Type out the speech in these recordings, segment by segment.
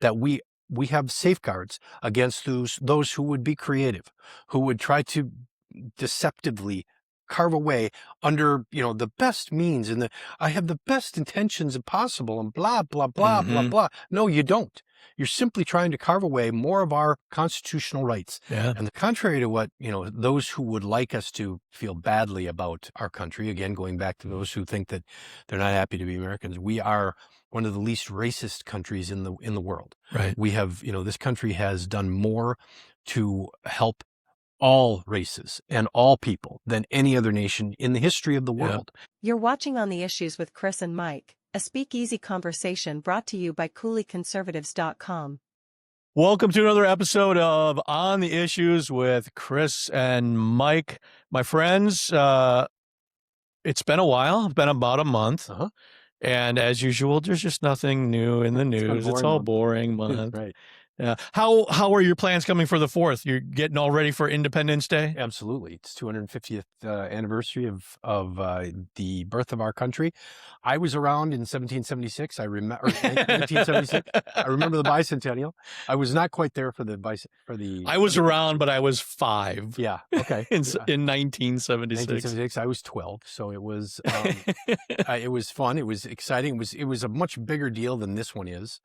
that we have safeguards against those who would be creative, who would try to deceptively carve away under, the best means and I have the best intentions possible and blah, blah, blah, blah, blah. No, you don't. You're simply trying to carve away more of our constitutional rights. Yeah. And the contrary to what, those who would like us to feel badly about our country, again, going back to those who think that they're not happy to be Americans, we are one of the least racist countries in the world. Right. We have, this country has done more to help all races and all people than any other nation in the history of the world. You're watching On the Issues with Chris and Mike, a speakeasy conversation brought to you by CooleyConservatives.com. Welcome to another episode of On the Issues with Chris and Mike. My friends, it's been a while. It's been about a month. And as usual, there's just nothing new in the news. It's all boring month. Right. Yeah. How are your plans coming for the 4th? You're getting all ready for Independence Day? Absolutely. It's 250th anniversary of the birth of our country. I was around in 1776. I remember 1976. I remember the bicentennial. I was not quite there for the. I was around, but I was 5. Yeah. Okay. in 1976. 1976. I was 12. So it was. It was fun. It was exciting. It was a much bigger deal than this one is.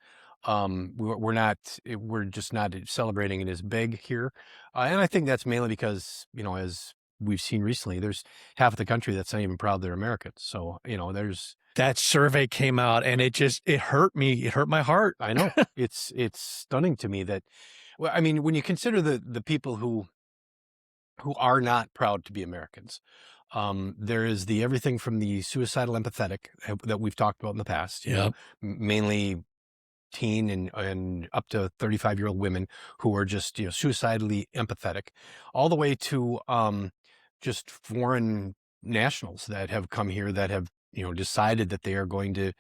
We're just not celebrating it as big here. And I think that's mainly because, as we've seen recently, there's half of the country that's not even proud they're Americans. So, there's. That survey came out and it hurt me. It hurt my heart. I know. It's stunning to me that, well, I mean, when you consider the people who are not proud to be Americans, there is everything from the suicidal empathetic that we've talked about in the past, mainly teen and up to 35-year-old women who are just suicidally empathetic, all the way to just foreign nationals that have come here that have decided that they are going to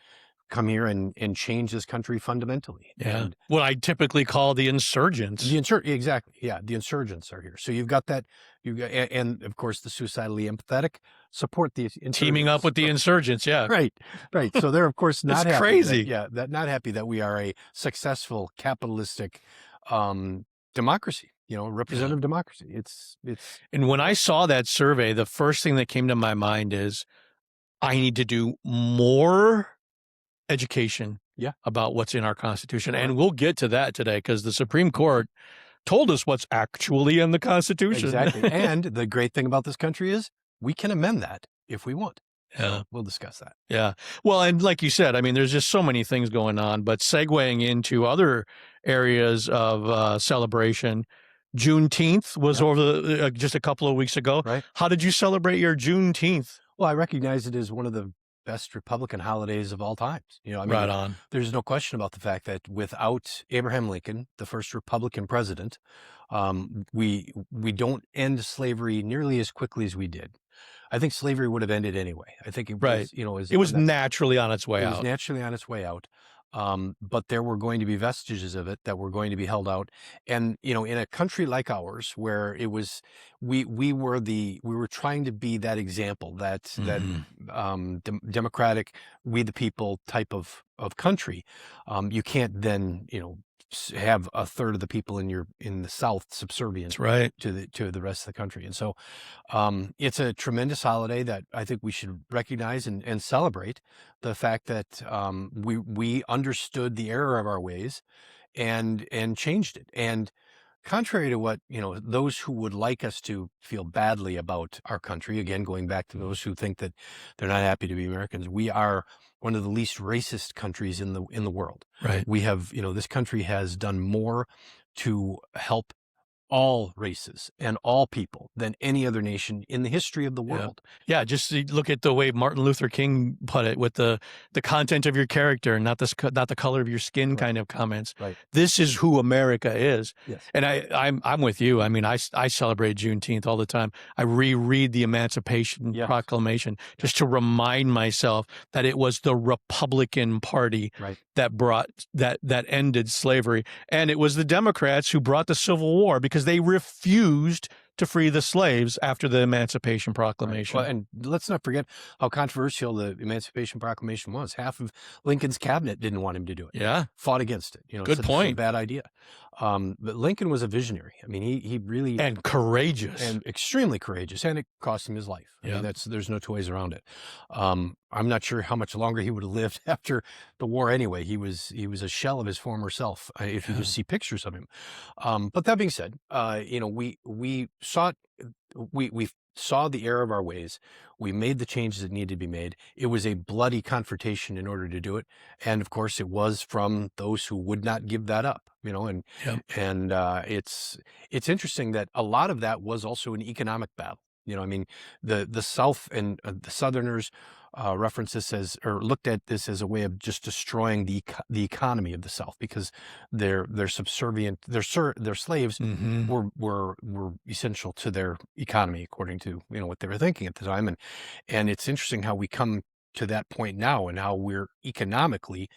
come here and change this country fundamentally. Yeah, and what I typically call the insurgents. Exactly. Yeah, the insurgents are here. So you've got that. And of course the suicidally empathetic support the insurgents. Teaming up with the insurgents. Yeah, right. So they're of course not happy. Crazy. Not happy that we are a successful capitalistic democracy. Representative democracy. It's. And when I saw that survey, the first thing that came to my mind is, I need to do more education about what's in our Constitution. And we'll get to that today because the Supreme Court told us what's actually in the Constitution. Exactly. And the great thing about this country is we can amend that if we want. So we'll discuss that. Yeah. Well, and like you said, I mean, there's just so many things going on, but segueing into other areas of celebration, Juneteenth was over just a couple of weeks ago. Right. How did you celebrate your Juneteenth? Well, I recognize it as one of the best Republican holidays of all times. Right on. There's no question about the fact that without Abraham Lincoln, the first Republican president, we don't end slavery nearly as quickly as we did. I think slavery would have ended anyway. I think it was, it was naturally on its way out. It was naturally on its way out. But there were going to be vestiges of it that were going to be held out. And, in a country like ours, where it was, we were trying to be that example, that democratic, we the people type of country. You can't then, have a third of the people in the South subservient to the rest of the country. And so it's a tremendous holiday that I think we should recognize and celebrate the fact that we understood the error of our ways and changed it. And contrary to what, those who would like us to feel badly about our country, again, going back to those who think that they're not happy to be Americans, we are one of the least racist countries in the world. Right. We have, this country has done more to help all races and all people than any other nation in the history of the world. Yeah, just look at the way Martin Luther King put it, with the content of your character, not the color of your skin kind of comments. Right. This is who America is. Yes. And I'm with you. I mean, I celebrate Juneteenth all the time. I reread the Emancipation Proclamation just to remind myself that it was the Republican Party that ended slavery, and it was the Democrats who brought the Civil War, because they refused to free the slaves after the Emancipation Proclamation. Well, and let's not forget how controversial the Emancipation Proclamation was. Half of Lincoln's cabinet didn't want him to do it. Yeah. Fought against it. Good said this is point. a bad idea. But Lincoln was a visionary. I mean, he really and courageous and extremely courageous, and it cost him his life. I mean, there's no two ways around it. I'm not sure how much longer he would have lived after the war. Anyway, he was a shell of his former self. If you just see pictures of him. But that being said, we saw the error of our ways. We made the changes that needed to be made. It was a bloody confrontation in order to do it. And of course it was from those who would not give that up, and it's interesting that a lot of that was also an economic battle. I mean, the South and the Southerners referenced this as, or looked at this as a way of just destroying the economy of the South, because their subservient, their slaves were essential to their economy, according to what they were thinking at the time. And it's interesting how we come to that point now, and how we're economically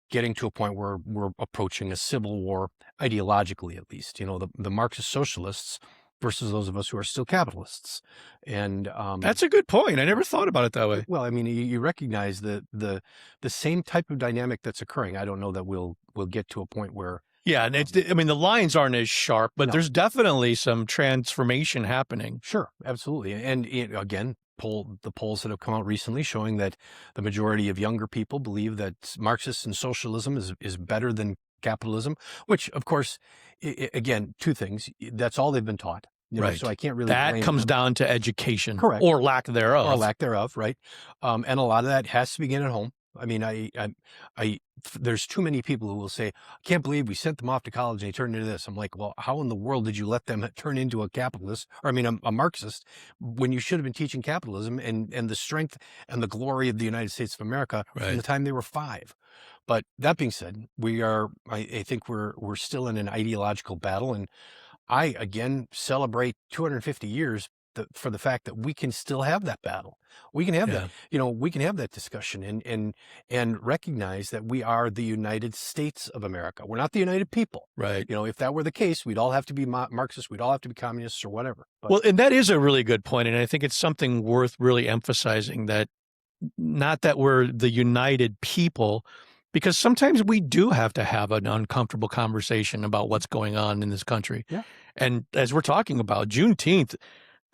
getting to a point where we're approaching a civil war, ideologically at least. The Marxist socialists versus those of us who are still capitalists. And that's a good point. I never thought about it that way. Well, I mean, you recognize the same type of dynamic that's occurring. I don't know that we'll get to a point where. Yeah, and the lines aren't as sharp, but there's definitely some transformation happening. Sure, absolutely. And again, the polls that have come out recently showing that the majority of younger people believe that Marxist and socialism is better than capitalism, which of course, again, two things. That's all they've been taught. Right. So I can't really. That comes down to education. Correct. Or lack thereof. Or lack thereof, right? And a lot of that has to begin at home. I mean, there's too many people who will say, I can't believe we sent them off to college and they turned into this. I'm like, well, how in the world did you let them turn into a capitalist, or a Marxist, when you should have been teaching capitalism and the strength and the glory of the United States of America from the time they were 5. But that being said, I think we're still in an ideological battle. And I, again, celebrate 250 years for the fact that we can still have that battle. We can have that, we can have that discussion and recognize that we are the United States of America. We're not the United People. Right. If that were the case, we'd all have to be Marxists. We'd all have to be communists or whatever. But, well, and that is a really good point. And I think it's something worth really emphasizing, that not that we're the United People, because sometimes we do have to have an uncomfortable conversation about what's going on in this country. Yeah. And as we're talking about Juneteenth,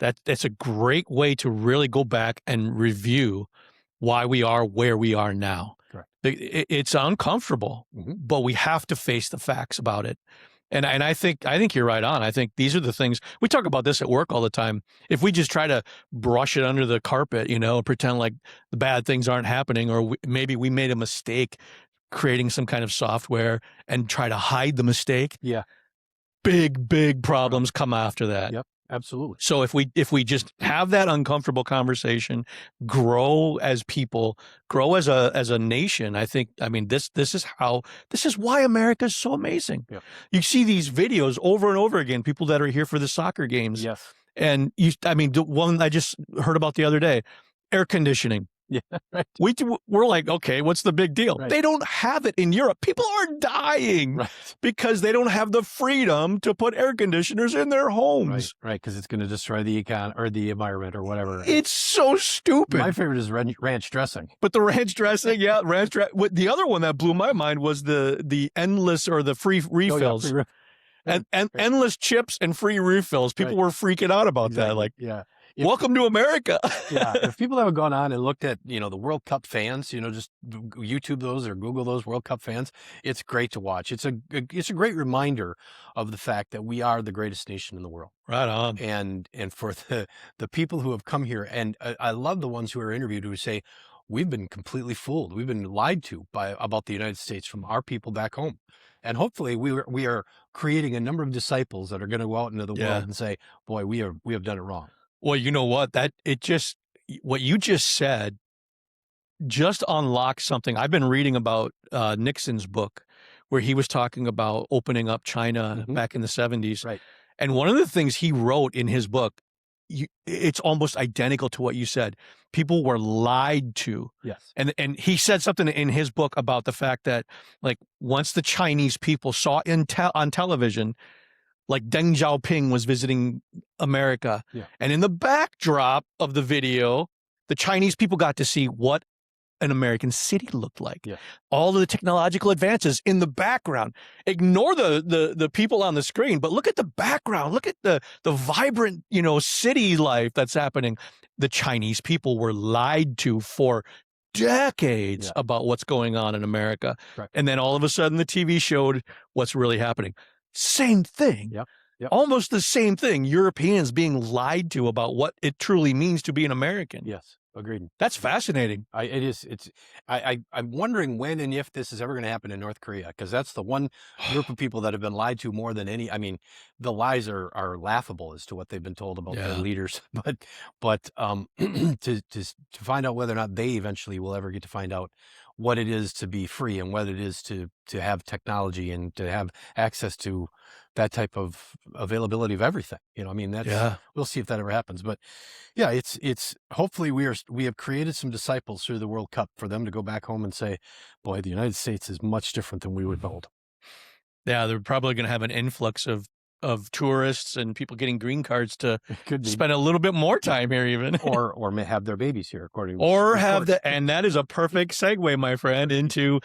that's a great way to really go back and review why we are where we are now. Correct. It's uncomfortable, but we have to face the facts about it. And I think you're right on. I think these are the things we talk about this at work all the time. If we just try to brush it under the carpet, pretend like the bad things aren't happening, or maybe we made a mistake creating some kind of software and try to hide the mistake. Yeah. Big problems come after that. Yep. Absolutely. So if we just have that uncomfortable conversation, grow as people, grow as a nation, I mean, this is why America is so amazing. Yeah. You see these videos over and over again, people that are here for the soccer games. Yes. And the one I just heard about the other day, air conditioning. Yeah, right. We're like, okay, what's the big deal? Right. They don't have it in Europe. People are dying because they don't have the freedom to put air conditioners in their homes. Right, because it's going to destroy the econ or the environment or whatever. It's so stupid. My favorite is ranch dressing. But the ranch dressing, the other one that blew my mind was the endless or the free refills. Oh, yeah, and endless chips and free refills. People were freaking out about that. Like, welcome to America. Yeah. If people haven't gone on and looked at, the World Cup fans, just YouTube those or Google those World Cup fans, it's great to watch. It's a great reminder of the fact that we are the greatest nation in the world. Right on. And for the people who have come here, and I love the ones who are interviewed who say, we've been completely fooled. We've been lied to about the United States from our people back home. And hopefully we are creating a number of disciples that are going to go out into the world and say, boy, we have done it wrong. Well, you know what? What you just said just unlocks something. I've been reading about Nixon's book, where he was talking about opening up China back in the 70s. Right. And one of the things he wrote in his book, it's almost identical to what you said. People were lied to. Yes. And he said something in his book about the fact that, like, once the Chinese people saw on television like Deng Xiaoping was visiting America. Yeah. And in the backdrop of the video, the Chinese people got to see what an American city looked like. Yeah. All of the technological advances in the background. Ignore the people on the screen, but look at the background. Look at the vibrant, city life that's happening. The Chinese people were lied to for decades about what's going on in America. Right. And then all of a sudden the TV showed what's really happening. Same thing. Yep. Almost the same thing. Europeans being lied to about what it truly means to be an American. Yes. Agreed. That's fascinating. It is. I'm wondering when and if this is ever going to happen in North Korea, because that's the one group of people that have been lied to more than any. I mean, the lies are laughable as to what they've been told about their leaders, but to find out whether or not they eventually will ever get to find out what it is to be free and what it is to have technology and to have access to that type of availability of everything. I mean, we'll see if that ever happens. But yeah, it's hopefully we have created some disciples through the World Cup for them to go back home and say, boy, the United States is much different than we were told. Yeah, they're probably going to have an influx of tourists and people getting green cards to spend a little bit more time here even. or may have their babies here, according to and that is a perfect segue, my friend, into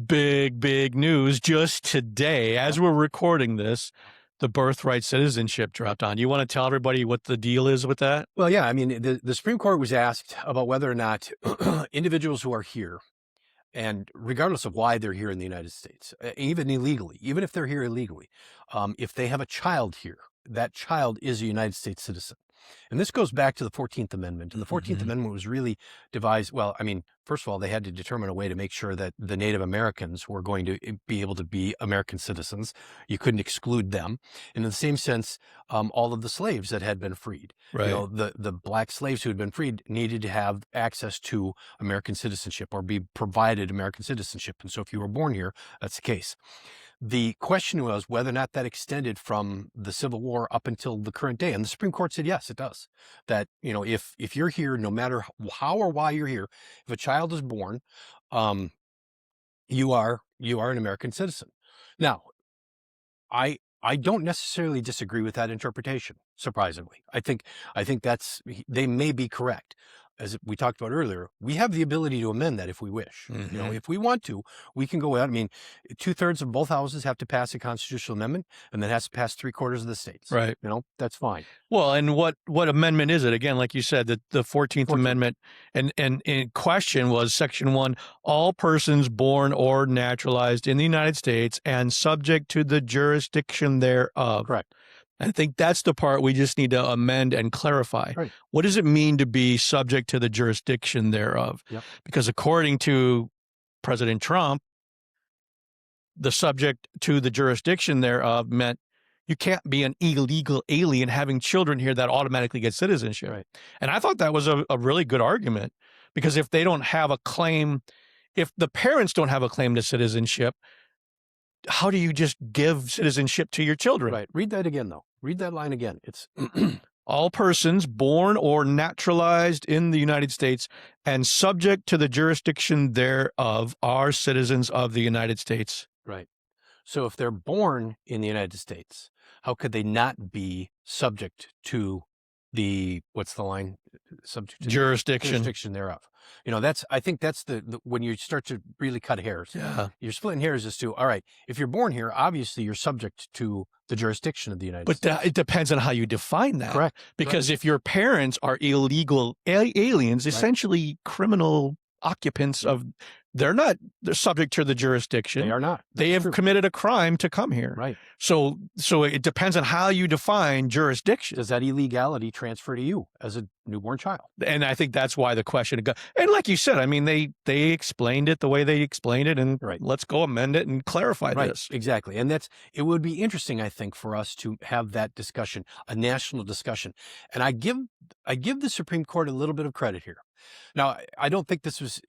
big news. Just today, as we're recording this, the birthright citizenship dropped on. You want to tell everybody what the deal is with that? Well, yeah, I mean, the Supreme Court was asked about whether or not individuals who are here, and regardless of why they're here in the United States, even illegally, even if they're here illegally, if they have a child here, that child is a United States citizen. And this goes back to the 14th Amendment. And the 14th Amendment was really devised, well, I mean, first of all, they had to determine a way to make sure that the Native Americans were going to be able to be American citizens. You couldn't exclude them. And in the same sense, all of the slaves that had been freed, right. The black slaves who had been freed needed to have access to American citizenship or be provided American citizenship. And so if you were born here, that's the case. The question was whether or not that extended from the Civil War up until the current day. And the Supreme Court said, yes, it does. That, if you're here, no matter how or why you're here, if a child is born, you are an American citizen. Now, I don't necessarily disagree with that interpretation, surprisingly. I think they may be correct. As we talked about earlier, we have the ability to amend that if we wish. If we want to, we can go out. I mean, 2/3 of both houses have to pass a constitutional amendment, and that has to pass 3/4 of the states. Right. That's fine. Well, and what amendment is it? Again, like you said, the 14th Amendment, and in question was Section 1, all persons born or naturalized in the United States and subject to the jurisdiction thereof. Correct. I think that's the part we just need to amend and clarify. Right. What does it mean to be subject to the jurisdiction thereof? Yep. Because according to President Trump, the subject to the jurisdiction thereof meant you can't be an illegal alien having children here that automatically get citizenship. Right. And I thought that was a really good argument, because if they don't have a claim, if the parents don't have a claim to citizenship, how do you just give citizenship to your children? Right. Read that again, though. Read that line again. It's all persons born or naturalized in the United States and subject to the jurisdiction thereof are citizens of the United States. Right. So if they're born in the United States, how could they not be subject to the, what's the line? Subject to jurisdiction thereof. I think that's the when you start to really cut hairs. Yeah. You're splitting hairs as to, all right, if you're born here, obviously you're subject to the jurisdiction of the United States. But it depends on how you define that. Correct. Because if your parents are illegal aliens, essentially criminal occupants of, they're subject to the jurisdiction. They are not. They have committed a crime to come here. Right. So it depends on how you define jurisdiction. Does that illegality transfer to you as a newborn child? And I think that's why the question got, and like you said, I mean, they explained it the way they explained it, and let's go amend it and clarify this. Exactly. And it would be interesting, I think, for us to have that discussion, a national discussion. And I give the Supreme Court a little bit of credit here. Now, I don't think this was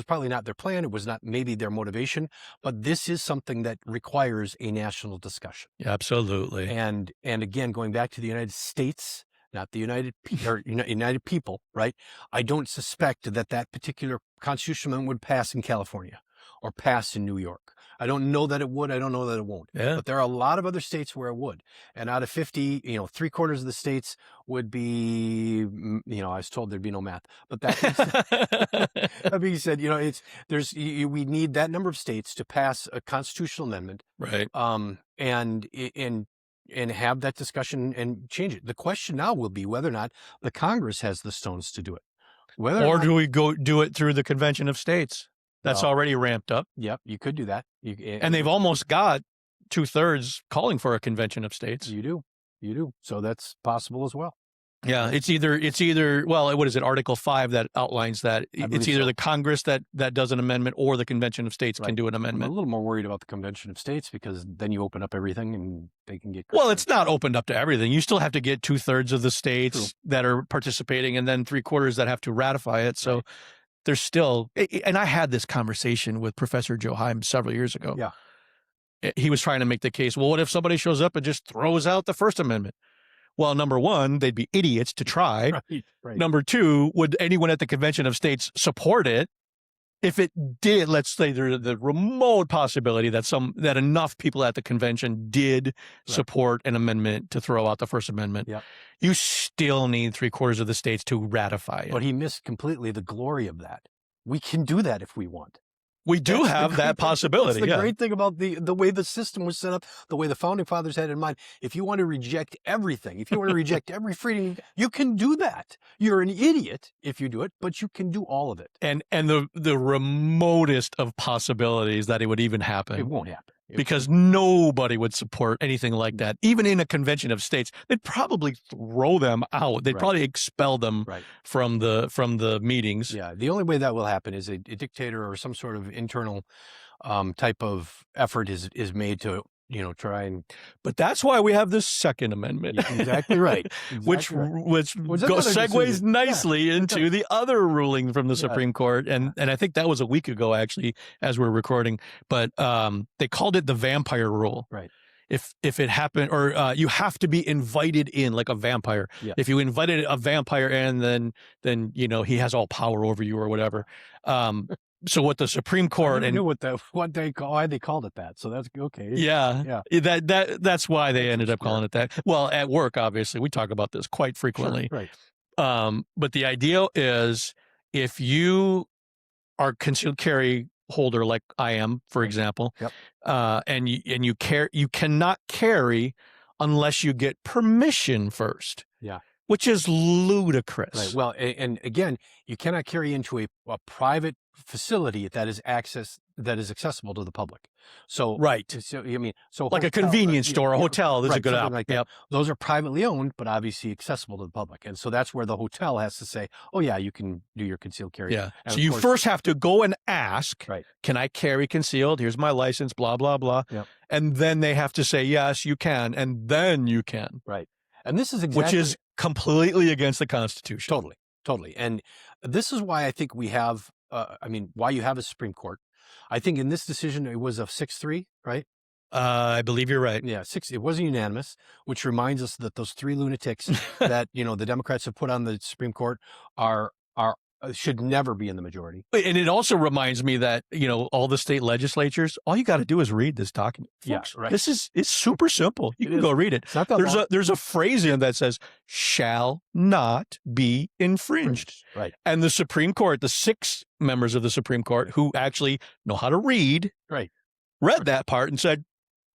probably not their plan. It was not maybe their motivation, but this is something that requires a national discussion. Yeah, absolutely. And again, going back to the United States, not the United people, right? I don't suspect that particular constitutional amendment would pass in California or pass in New York. I don't know that it would. I don't know that it won't. Yeah. But there are a lot of other states where it would. And out of 50, 3/4 of the states would be, I was told there'd be no math. But that being said, we need that number of states to pass a constitutional amendment. Right. And have that discussion and change it. The question now will be whether or not the Congress has the stones to do it. Or do we go do it through the Convention of States? That's already ramped up. Yep, you could do that. And they've almost got 2/3 calling for a Convention of States. You do. So that's possible as well. Yeah, it's either well, what is it, Article 5 that outlines that it's either the Congress that does an amendment or the Convention of States can do an amendment. I'm a little more worried about the Convention of States because then you open up everything and they can get. Well, it's not opened up to everything. You still have to get 2/3 of the states that are participating, and then 3/4 that have to ratify it. So there's still, and I had this conversation with Professor Joe Heim several years ago. Yeah, he was trying to make the case. Well, what if somebody shows up and just throws out the First Amendment? Well, number one, they'd be idiots to try. Right. Number two, would anyone at the Convention of States support it? If it did, let's say there's the remote possibility that enough people at the convention did support an amendment to throw out the First Amendment, you still need 3/4 of the states to ratify it. But he missed completely the glory of that. We can do that if we want. We do have that possibility. That's the great thing about the way the system was set up, the way the founding fathers had in mind. If you want to reject everything, if you want to reject every freedom, you can do that. You're an idiot if you do it, but you can do all of it. And the remotest of possibilities that it would even happen. It won't happen. Because nobody would support anything like that. Even in a Convention of States, they'd probably throw them out. They'd probably expel them from the meetings. Yeah, the only way that will happen is a dictator or some sort of internal type of effort is made to try and. But that's why we have this Second Amendment. Yeah, exactly right. Which segues nicely into the other ruling from the Supreme Court, and I think that was a week ago actually, as we're recording. But they called it the vampire rule. Right. If it happened, or you have to be invited in like a vampire. Yeah. If you invited a vampire in, then he has all power over you or whatever. So what the Supreme Court I knew why they called it that. So that's okay. Yeah. That's why they ended up calling it that. Well, at work, obviously, we talk about this quite frequently. Sure, right. But the idea is if you are concealed carry holder like I am, for example, and you cannot carry unless you get permission first. Yeah. Which is ludicrous. Right. Well, and again, you cannot carry into a private facility that is accessible to the public. So so like a convenience store, a hotel. This is a good app. Like those are privately owned, but obviously accessible to the public. And so that's where the hotel has to say, "Oh yeah, you can do your concealed carry." Yeah. And so you first have to go and ask, right? Can I carry concealed? Here's my license. Blah blah blah. Yep. And then they have to say, "Yes, you can," and then you can. Right. And this is exactly which is completely against the Constitution. Totally. And this is why I think we have. Why you have a Supreme Court. I think in this decision, it was a 6-3, right? I believe you're right. Yeah, 6. It wasn't unanimous, which reminds us that those 3 lunatics that, the Democrats have put on the Supreme Court should never be in the majority. And it also reminds me that, all the state legislatures, all you got to do is read this document. Folks, right. It's super simple. You can go read it. It's not that long. There's a phrase in that says, shall not be infringed. Right. And the Supreme Court, the 6 members of the Supreme Court who actually know how to read, read that part and said,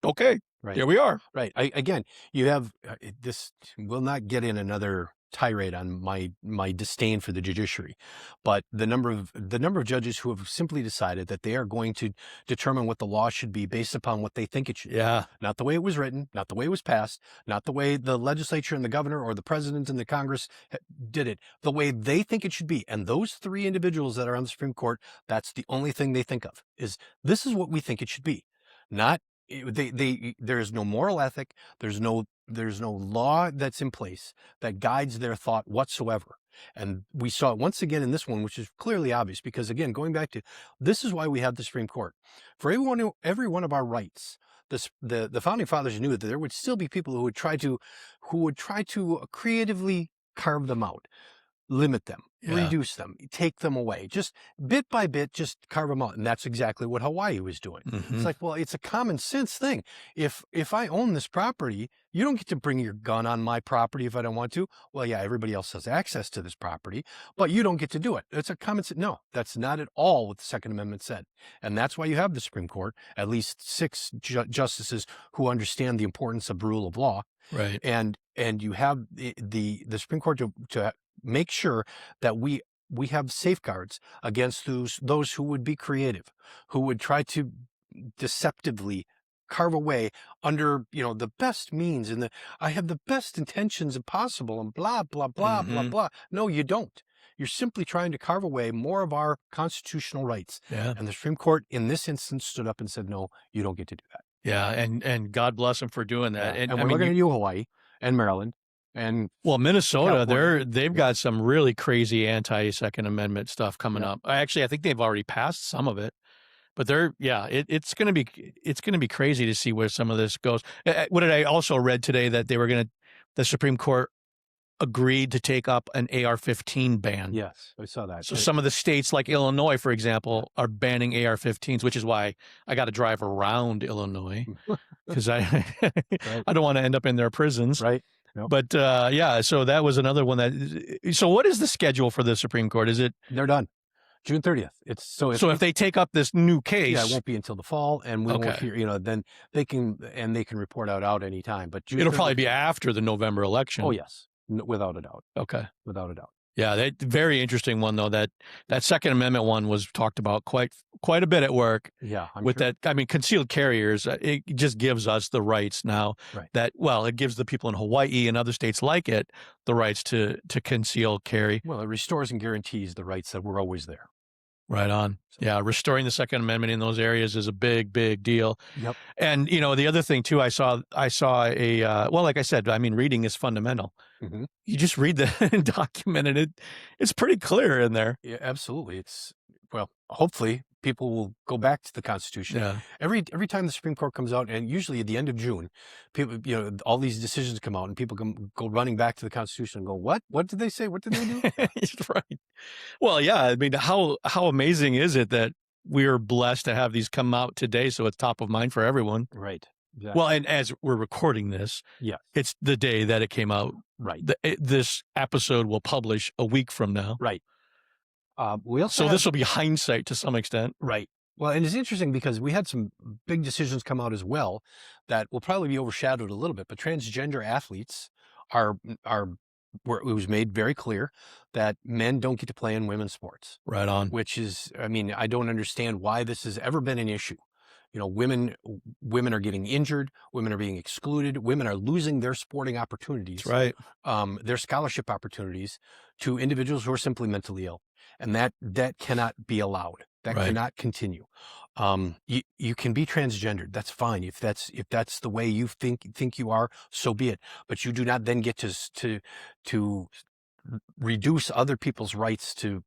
okay, here we are. Right. Again, you have this, we'll not get in another tirade on my disdain for the judiciary, but the number of judges who have simply decided that they are going to determine what the law should be based upon what they think it should be. Not the way it was written, not the way it was passed, not the way the legislature and the governor or the president and the Congress did it, the way they think it should be. And those 3 individuals that are on the Supreme Court, that's the only thing they think of is this is what we think it should be. Not there is no moral ethic. There's no law that's in place that guides their thought whatsoever. And we saw it once again in this one, which is clearly obvious because, again, going back to this is why we have the Supreme Court. For every one of our rights, the founding fathers knew that there would still be people who would try to creatively carve them out. limit them, Yeah. reduce them, take them away, just bit by bit, just carve them out. And that's exactly what Hawaii was doing. It's like, well, it's a common sense thing. If I own this property, you don't get to bring your gun on my property if I don't want to. Well, yeah, everybody else has access to this property, but you don't get to do it. It's a common sense. No, that's not at all what the Second Amendment said. And that's why you have the Supreme Court, at least 6 justices who understand the importance of rule of law. Right. And you have the Supreme Court to make sure that we have safeguards against those who would be creative, who would try to deceptively carve away under, the best means, and I have the best intentions possible, and blah, blah, blah, blah, blah. No, you don't. You're simply trying to carve away more of our constitutional rights. Yeah. And the Supreme Court in this instance stood up and said, no, you don't get to do that. Yeah. And God bless them for doing that. Yeah. And we're looking at you, Hawaii and Maryland. And Minnesota, they've got some really crazy anti-Second Amendment stuff coming up. I think they've already passed some of it. But it's going to be crazy to see where some of this goes. What did I also read today that the Supreme Court agreed to take up an AR-15 ban. Yes, I saw that. So some of the states like Illinois, for example, are banning AR-15s, which is why I got to drive around Illinois because I don't want to end up in their prisons. Right. Nope. But so that was another one so what is the schedule for the Supreme Court? They're done. June 30th. So if they take up this new case, it won't be until the fall, and we won't hear. Then they can report out any time. But it'll probably be after the November election. Oh yes, without a doubt. Okay, without a doubt. Yeah, that very interesting one though. That Second Amendment one was talked about quite a bit at work. Yeah, that. I mean, concealed carriers. It just gives us the rights now. Right. It gives the people in Hawaii and other states like it the rights to conceal carry. Well, it restores and guarantees the rights that were always there. Right on. Yeah, restoring the Second Amendment in those areas is a big, big deal. Yep. And the other thing too, I saw a like I said, I mean, reading is fundamental. Mm-hmm. You just read the document, and it's pretty clear in there. Yeah, absolutely. Hopefully people will go back to the Constitution. Yeah. Every time the Supreme Court comes out, and usually at the end of June, people, all these decisions come out, and people go running back to the Constitution and go, "What? What did they say? What did they do?" Right. Well, yeah. I mean, how amazing is it that we're blessed to have these come out today, so it's top of mind for everyone. Right. Exactly. Well, and as we're recording this, it's the day that it came out. Right. This episode will publish a week from now. Right. This will be hindsight to some extent. Right. Well, and it's interesting because we had some big decisions come out as well that will probably be overshadowed a little bit. But transgender athletes it was made very clear that men don't get to play in women's sports. Right on. Which is, I mean, I don't understand why this has ever been an issue. Women are getting injured. Women are being excluded. Women are losing their sporting opportunities. That's right. Their scholarship opportunities to individuals who are simply mentally ill. And that cannot be allowed. That cannot continue. You can be transgendered. That's fine. If that's the way you think you are, so be it. But you do not then get to reduce other people's rights to,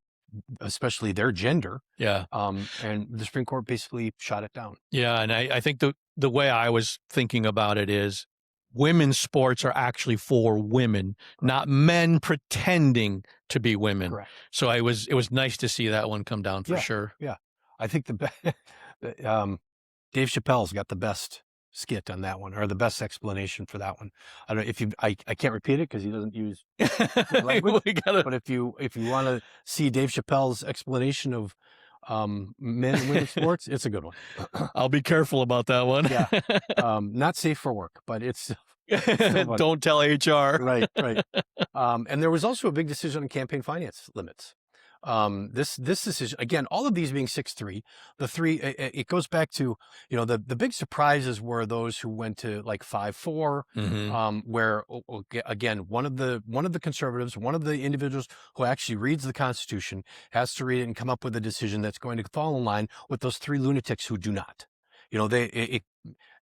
especially their gender. Yeah. And the Supreme Court basically shot it down. Yeah. And I think the way I was thinking about it is women's sports are actually for women, not men pretending to be women. Correct. So it was nice to see that one come down for sure. Yeah. I think Dave Chappelle's got the best skit on that one, or the best explanation for that one. I don't know if I can't repeat it because he doesn't use language, but if you want to see Dave Chappelle's explanation of men and women's sports, it's a good one. I'll be careful about that one. Yeah. Not safe for work, but it's don't tell HR. Right. And there was also a big decision on campaign finance limits. This decision, again, all of these being 6-3, it goes back to, the big surprises were those who went to like 5-4, where again, one of the conservatives, one of the individuals who actually reads the Constitution has to read it and come up with a decision that's going to fall in line with those 3 lunatics who do not.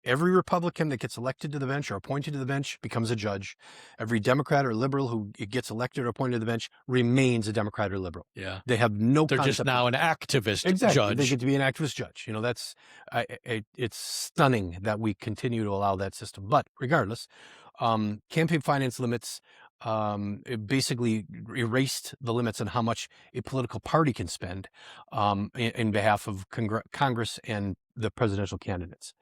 Every Republican that gets elected to the bench or appointed to the bench becomes a judge. Every Democrat or liberal who gets elected or appointed to the bench remains a Democrat or liberal. Yeah. They have no They're just now an activist exactly. judge. They get to be an activist judge. It's stunning that we continue to allow that system. But regardless, campaign finance limits it basically erased the limits on how much a political party can spend in behalf of Congress and the presidential candidates.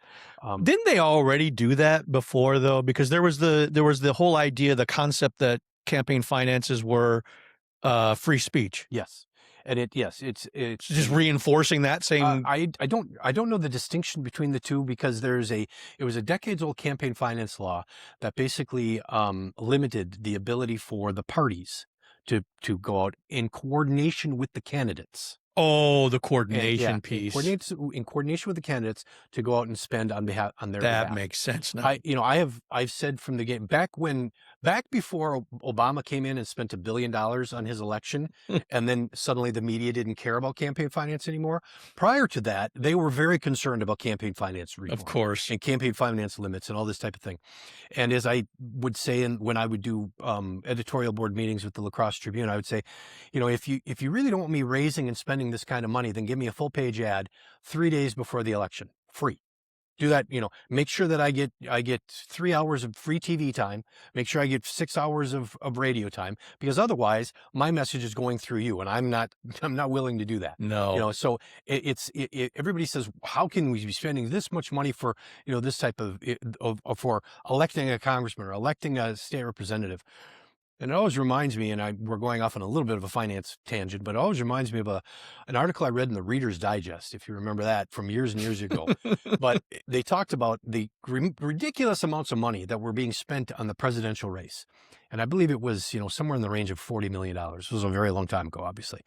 Didn't they already do that before, though? Because there was the whole idea, the concept that campaign finances were free speech. Yes, and it's Just reinforcing that, saying I don't know the distinction between the two, because it was a decades old campaign finance law that basically limited the ability for the parties to go out in coordination with the candidates. oh, the coordination piece. In coordination with the candidates to go out and spend on their behalf. That makes sense now. I've said from the game back before Obama came in and spent $1 billion on his election, and then suddenly the media didn't care about campaign finance anymore. Prior to that, they were very concerned about campaign finance reform, Of course. and campaign finance limits and all this type of thing. And as I would say, when I would do editorial board meetings with the La Crosse Tribune, I would say, if you really don't want me raising and spending this kind of money, then give me a full page ad 3 days before the election, free. Do that, make sure that I get 3 hours of free TV time, make sure I get 6 hours of radio time, because otherwise my message is going through you, and I'm not willing to do that. No. So everybody says, how can we be spending this much money for, this type of for electing a congressman or electing a state representative? And it always reminds me, and we're going off on a little bit of a finance tangent, but it always reminds me of an article I read in the Reader's Digest, if you remember that, from years and years ago. But they talked about the ridiculous amounts of money that were being spent on the presidential race. And I believe it was, somewhere in the range of $40 million. This was a very long time ago, obviously.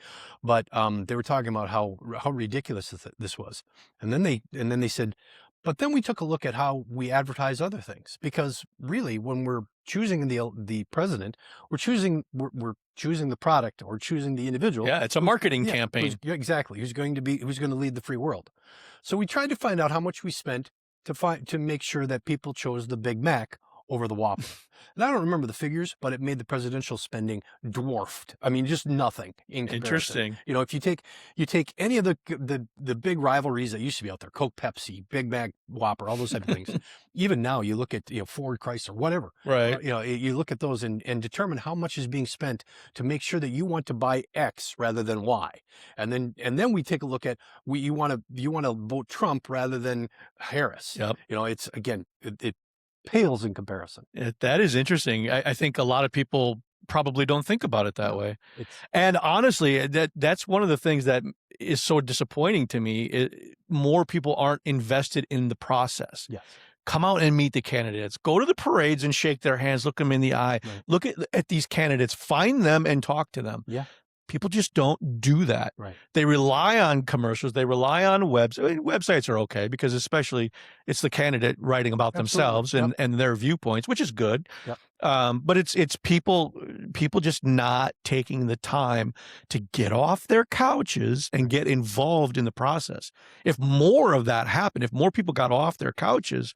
But they were talking about how ridiculous this was. And then they said, but then we took a look at how we advertise other things, because really, when we're choosing the president, we're choosing the product, or choosing the individual. Yeah, it's a marketing campaign. Exactly. Who's going to lead the free world. So we tried to find out how much we spent to make sure that people chose the Big Mac over the Whopper. And I don't remember the figures, but it made the presidential spending dwarfed. I mean, just nothing in comparison. Interesting. If you take any of the big rivalries that used to be out there, Coke, Pepsi, Big Mac, Whopper, all those type of things. Even now, you look at Ford, Chrysler, whatever. Right. You look at those and determine how much is being spent to make sure that you want to buy X rather than Y. And then we take a look at you want to vote Trump rather than Harris. Yep. It's again it pales in comparison. That is interesting. I think a lot of people probably don't think about it that way. And honestly, that's one of the things that is so disappointing to me. More people aren't invested in the process. Yes. Come out and meet the candidates. Go to the parades and shake their hands. Look them in the eye. Right. Look at these candidates. Find them and talk to them. Yeah. People just don't do that. Right. They rely on commercials. They rely on websites are okay, because especially it's the candidate writing about themselves and their viewpoints, which is good. Yep. But it's people just not taking the time to get off their couches and get involved in the process. If more of that happened, if more people got off their couches,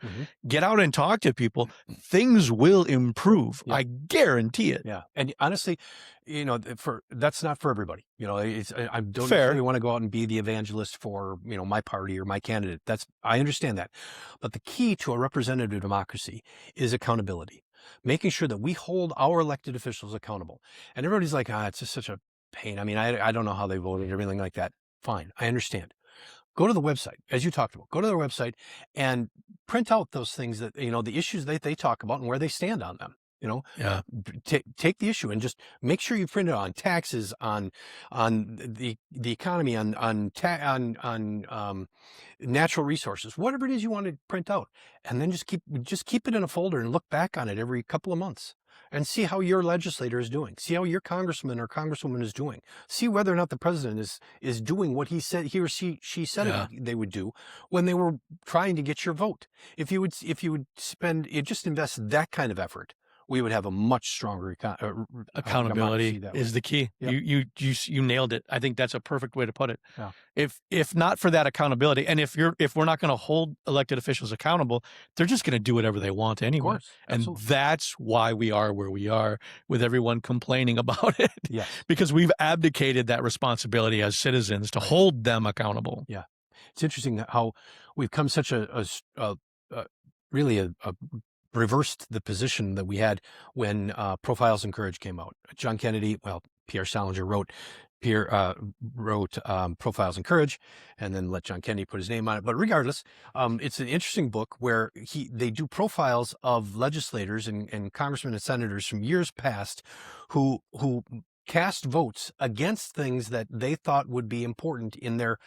get out and talk to people, things will improve. Yeah. I guarantee it. Yeah. And honestly, that's not for everybody. I don't Fair. necessarily want to go out and be the evangelist for, my party or my candidate. I understand that. But the key to a representative democracy is accountability. Making sure that we hold our elected officials accountable. And everybody's like, it's just such a pain. I mean, I don't know how they voted, everything like that. Fine. I understand. Go to the website, as you talked about. Go to their website and print out those things that, the issues that they talk about and where they stand on them. Take the issue and just make sure you print it on taxes, on the economy, on natural resources, whatever it is you want to print out, and then just keep it in a folder and look back on it every couple of months and see how your legislator is doing. See how your congressman or congresswoman is doing. See whether or not the president is doing what he or she said they would do when they were trying to get your vote. If you would just invest that kind of effort, we would have a much stronger accountability is the key. Yep. You nailed it. I think that's a perfect way to put it. Yeah. If not for that accountability, and if we're not going to hold elected officials accountable, they're just going to do whatever they want anyway. And that's why we are where we are, with everyone complaining about it. Yes. Because we've abdicated that responsibility as citizens to hold them accountable. Yeah. It's interesting how we've come such really a reversed the position that we had when Profiles in Courage came out. John Kennedy, Pierre Salinger wrote Profiles in Courage, and then let John Kennedy put his name on it. But regardless, it's an interesting book where they do profiles of legislators and congressmen and senators from years past who cast votes against things that they thought would be important in their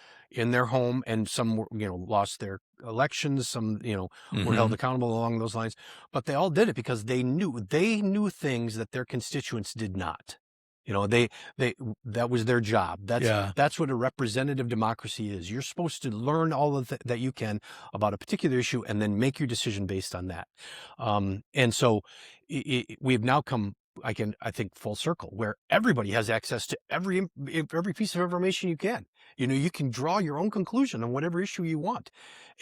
home, and some were, lost their elections, some were held accountable along those lines, but they all did it because they knew things that their constituents did not. That was their job. That's what a representative democracy is. You're supposed to learn all of that you can about a particular issue and then make your decision based on that. And so we've now come, I think, full circle, where everybody has access to every piece of information you can. You can draw your own conclusion on whatever issue you want.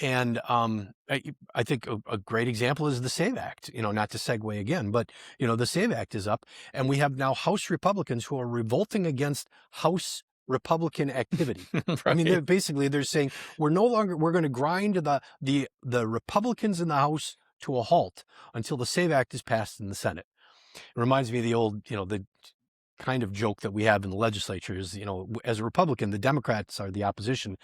And I think a great example is the SAVE Act. Not to segue again, but the SAVE Act is up, and we have now House Republicans who are revolting against House Republican activity. Right. I mean, they're saying we're going to grind the Republicans in the House to a halt until the SAVE Act is passed in the Senate. It reminds me of the old, the kind of joke that we have in the legislature is, as a Republican, the Democrats are the opposition.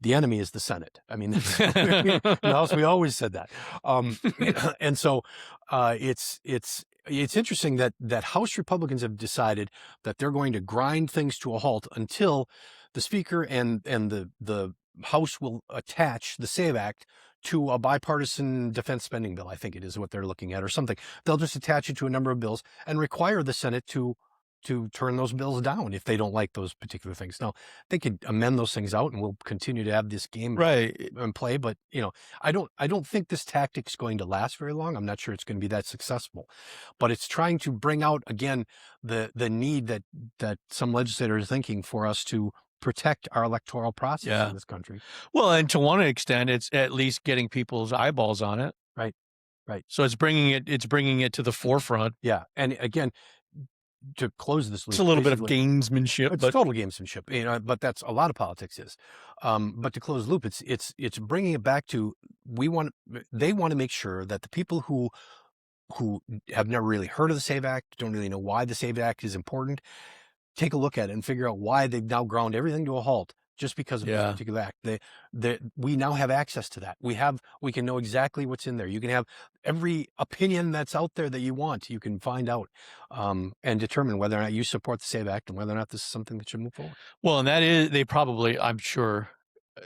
The enemy is the Senate. I mean, in the House, we always said that. And so it's interesting that House Republicans have decided that they're going to grind things to a halt until the Speaker and the House will attach the SAVE Act to a bipartisan defense spending bill, I think it is what they're looking at, or something. They'll just attach it to a number of bills and require the Senate to turn those bills down if they don't like those particular things. Now, they could amend those things out and we'll continue to have this game in play, but I don't think this tactic's going to last very long. I'm not sure it's going to be that successful, but it's trying to bring out again the need that some legislators are thinking for us to protect our electoral process in this country. Well, and to one extent, it's at least getting people's eyeballs on it. Right. So it's bringing it to the forefront. Yeah. And again, to close this loop, it's a little bit of gamesmanship. It's total gamesmanship, but that's a lot of politics is. But to close the loop, it's bringing it back to they want to make sure that the people who have never really heard of the SAVE Act, don't really know why the SAVE Act is important, take a look at it and figure out why they've now ground everything to a halt just because of this particular act. We now have access to that. We can know exactly what's in there. You can have every opinion that's out there that you want. You can find out and determine whether or not you support the SAVE Act and whether or not this is something that should move forward. Well, and that is, they probably, I'm sure,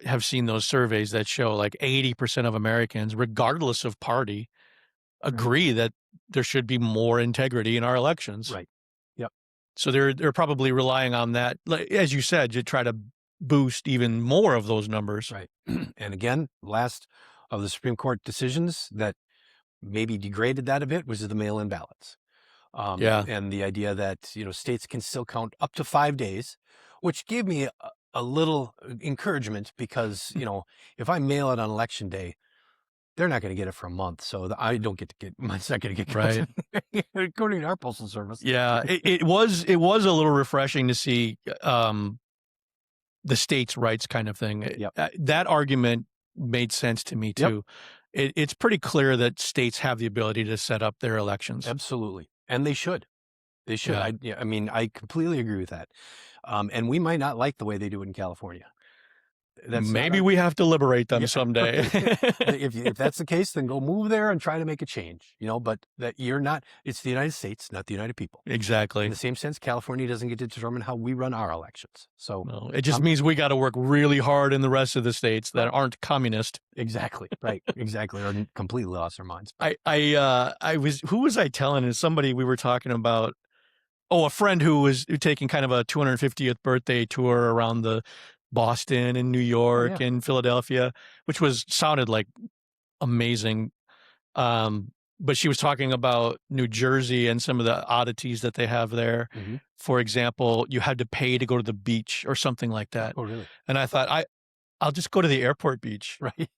have seen those surveys that show like 80% of Americans, regardless of party, agree that there should be more integrity in our elections. Right. So they're probably relying on that, as you said, to try to boost even more of those numbers. Right. And again, last of the Supreme Court decisions that maybe degraded that a bit was the mail-in ballots. And the idea that, states can still count up to 5 days, which gave me a little encouragement because, if I mail it on election day, they're not going to get it for a month, so I don't get to get. Mine's not going to get right. According to our postal service. Yeah, it was a little refreshing to see the states' rights kind of thing. That argument made sense to me too. It's pretty clear that states have the ability to set up their elections. Absolutely, and they should. They should. Yeah. I completely agree with that. And we might not like the way they do it in California. Maybe we have to liberate them someday. If that's the case, then go move there and try to make a change, but that it's the United States, not the United people. Exactly. In the same sense, California doesn't get to determine how we run our elections. So no, it just means we got to work really hard in the rest of the states that aren't communist. Exactly. Right. Exactly. Or completely lost their minds. Who was I telling? Is somebody we were talking about? Oh, a friend who was taking kind of a 250th birthday tour around the Boston and New York and Philadelphia, which sounded like amazing. But she was talking about New Jersey and some of the oddities that they have there. Mm-hmm. For example, you had to pay to go to the beach or something like that. Oh, really? And I thought, I'll just go to the airport beach. Right.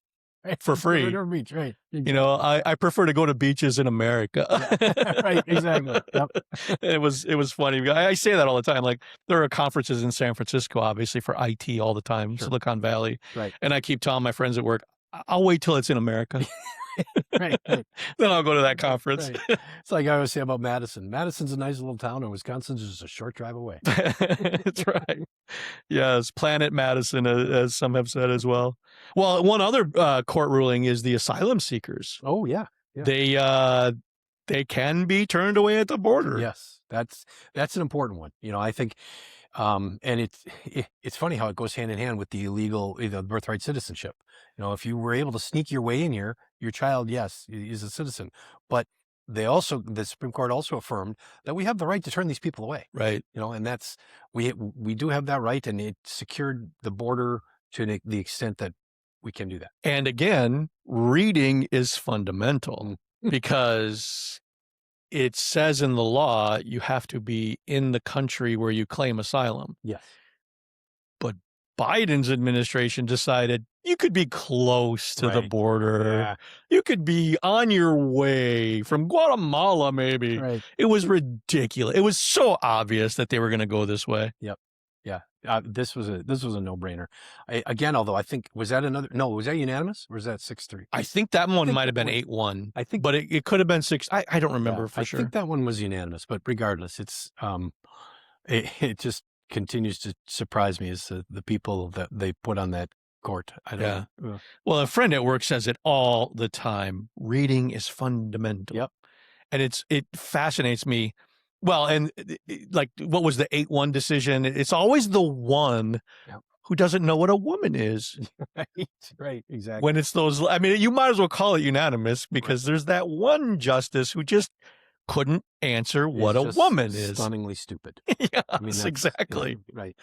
For free. Beach, right. Exactly. I prefer to go to beaches in America. Right, exactly. Yep. It was funny. I say that all the time. Like, there are conferences in San Francisco, obviously, for IT all the time, Silicon Valley. Right. And I keep telling my friends at work, I'll wait till it's in America. Right. Then I'll go to that conference. Right. It's like I always say about Madison. Madison's a nice little town, and Wisconsin's just a short drive away. That's right. Yes, Planet Madison, as some have said as well. Well, one other court ruling is the asylum seekers. Oh, yeah. They can be turned away at the border. Yes, that's an important one. I think, and it's funny how it goes hand in hand with the illegal, birthright citizenship. If you were able to sneak your way in here, your child, yes, is a citizen. But the Supreme Court also affirmed that we have the right to turn these people away. Right. And that's we do have that right, and it secured the border to the extent that we can do that. And again, reading is fundamental because it says in the law you have to be in the country where you claim asylum. Yes. But Biden's administration decided you could be close to the border. Yeah. You could be on your way from Guatemala, maybe. Right. It was ridiculous. It was so obvious that they were going to go this way. Yep. Yeah. This was a no-brainer. Although I think, was that unanimous, or was that 6-3? I think that one might have been 8-1. I think, but it could have been 6. I don't remember for sure. I think that one was unanimous, but regardless, it's it just continues to surprise me as the people that they put on that court. I don't know. Well, a friend at work says it all the time. Reading is fundamental. Yep. And it fascinates me. Well, and like, what was the 8-1 decision? It's always the one who doesn't know what a woman is. Right, exactly. When it's those, I mean, you might as well call it unanimous because there's that one justice who just couldn't answer what a woman is. Stunningly stupid. Yes, exactly. Right.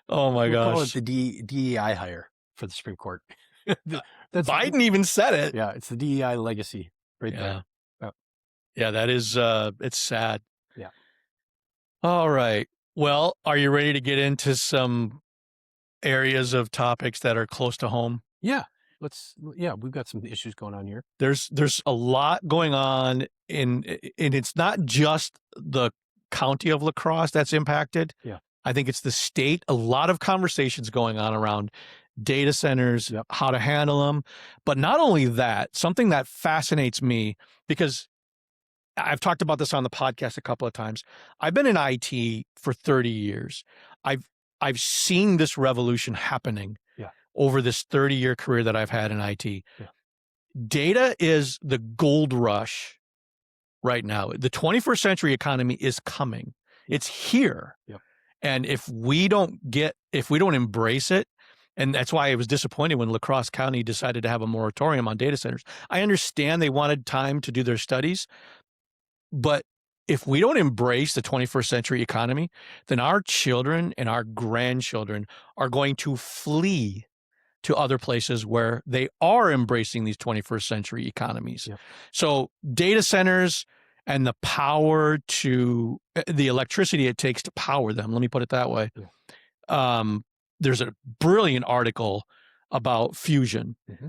Oh my gosh. Call it the DEI hire for the Supreme Court. Biden even said it. Yeah, it's the DEI legacy right there. Yeah, that is, it's sad. Yeah. All right. Well, are you ready to get into some areas of topics that are close to home? Yeah. We've got some issues going on here. There's a lot going on and it's not just the county of La Crosse that's impacted. Yeah. I think it's the state. A lot of conversations going on around data centers, how to handle them. But not only that, something that fascinates me, because I've talked about this on the podcast a couple of times. I've been in IT for 30 years. I've seen this revolution happening over this 30-year career that I've had in IT. Yeah. Data is the gold rush right now. The 21st century economy is coming. It's here. Yep. And if we don't embrace it, and that's why I was disappointed when La Crosse County decided to have a moratorium on data centers. I understand they wanted time to do their studies, but if we don't embrace the 21st century economy, then our children and our grandchildren are going to flee to other places where they are embracing these 21st century economies. Yep. So data centers and the power to the electricity it takes to power them, let me put it that way. Yeah. There's a brilliant article about fusion. Mm-hmm.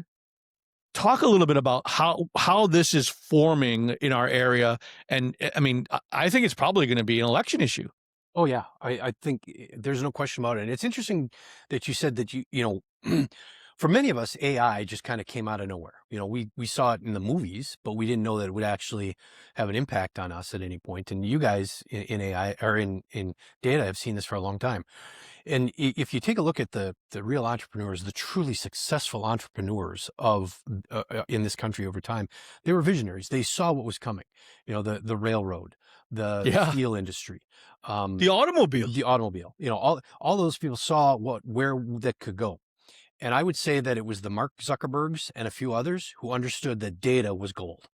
Talk a little bit about how this is forming in our area. And I mean, I think it's probably going to be an election issue. Oh, yeah. I think there's no question about it. And it's interesting that you said that, for many of us, AI just kind of came out of nowhere. We saw it in the movies, but we didn't know that it would actually have an impact on us at any point. And you guys in AI or in data have seen this for a long time. And if you take a look at the real entrepreneurs, the truly successful entrepreneurs in this country over time, they were visionaries. They saw what was coming. The railroad, the steel industry, the automobile. All those people saw where that could go. And I would say that it was the Mark Zuckerbergs and a few others who understood that data was gold.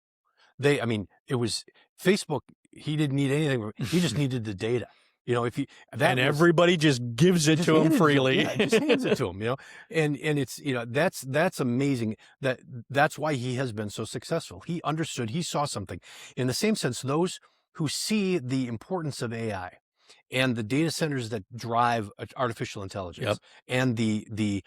It was Facebook. He didn't need anything. He just needed the data. Everybody just gives it to him freely. Just hands it to him, and it's, that's amazing. That's why he has been so successful. He understood, he saw something. In the same sense, those who see the importance of AI and the data centers that drive artificial intelligence and the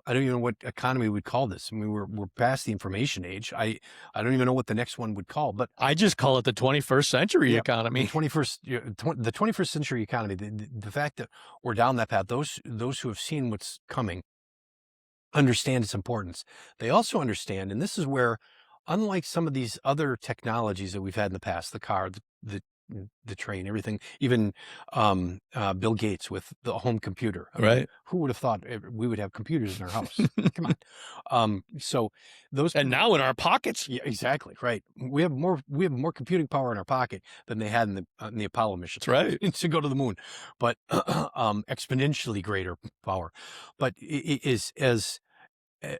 I don't even know what economy we'd call this. I mean, we're past the information age. I don't even know what the next one would call, but I just call it the 21st century economy. The 21st century economy. The fact that we're down that path. Those who have seen what's coming understand its importance. They also understand, and this is where, unlike some of these other technologies that we've had in the past, the car, the train, everything, even Bill Gates with the home computer. I mean, Right. who would have thought we would have computers in our house? Come on. So those, And now in our pockets. yeah, exactly right. We have more computing power in our pocket than they had in the Apollo mission. That's right. To go to the moon, but exponentially greater power. But it is as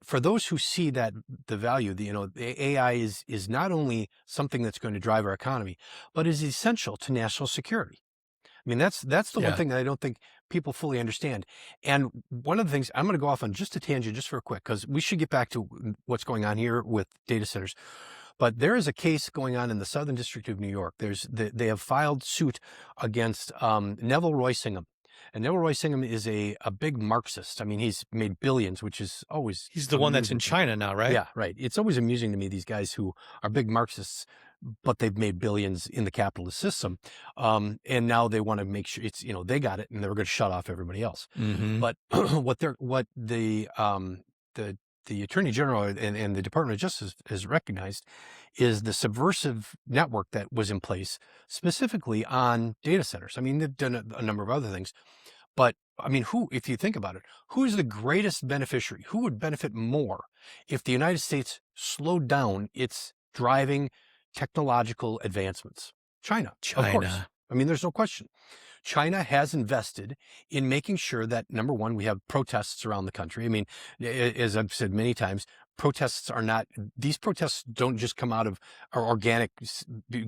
for those who see that the value, the AI is not only something that's going to drive our economy, but is essential to national security. I mean, that's the one Yeah. thing that I don't think people fully understand. And one of the things, I'm going to go off on just a tangent just for a quick, because we should get back to what's going on here with data centers. But there is a case going on in the Southern District of New York. They have filed suit against Neville Roy Singham. And Neville Roy Singham is a big Marxist. I mean, he's made billions, which is always He's the one that's in amusing. China now, right? Yeah, right. It's always amusing to me, these guys who are big Marxists, but they've made billions in the capitalist system. And now they want to make sure it's, they got it and they're going to shut off everybody else. Mm-hmm. But what the Attorney General and the Department of Justice has recognized is the subversive network that was in place specifically on data centers. I mean, they've done a number of other things, but I mean, if you think about it, who is the greatest beneficiary? Who would benefit more if the United States slowed down its driving technological advancements? China, of course. China. I mean, there's no question. China has invested in making sure that, number one, we have protests around the country. I mean, as I've said many times, these protests don't just come out of our organic,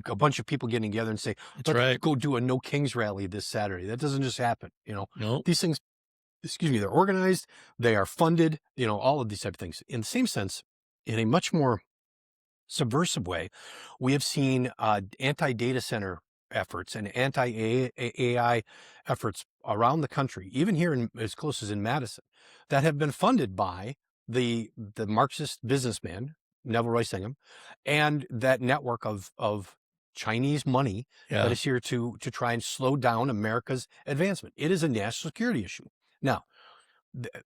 a bunch of people getting together and say, let's go do a No Kings rally this Saturday. That doesn't just happen. Nope. These things, they're organized, they are funded, all of these type of things. In the same sense, in a much more subversive way, we have seen anti-data center efforts and anti-AI efforts around the country, even here as close as in Madison, that have been funded by the Marxist businessman, Neville Roy Singham, and that network of Chinese money that is here to try and slow down America's advancement. It is a national security issue. Now,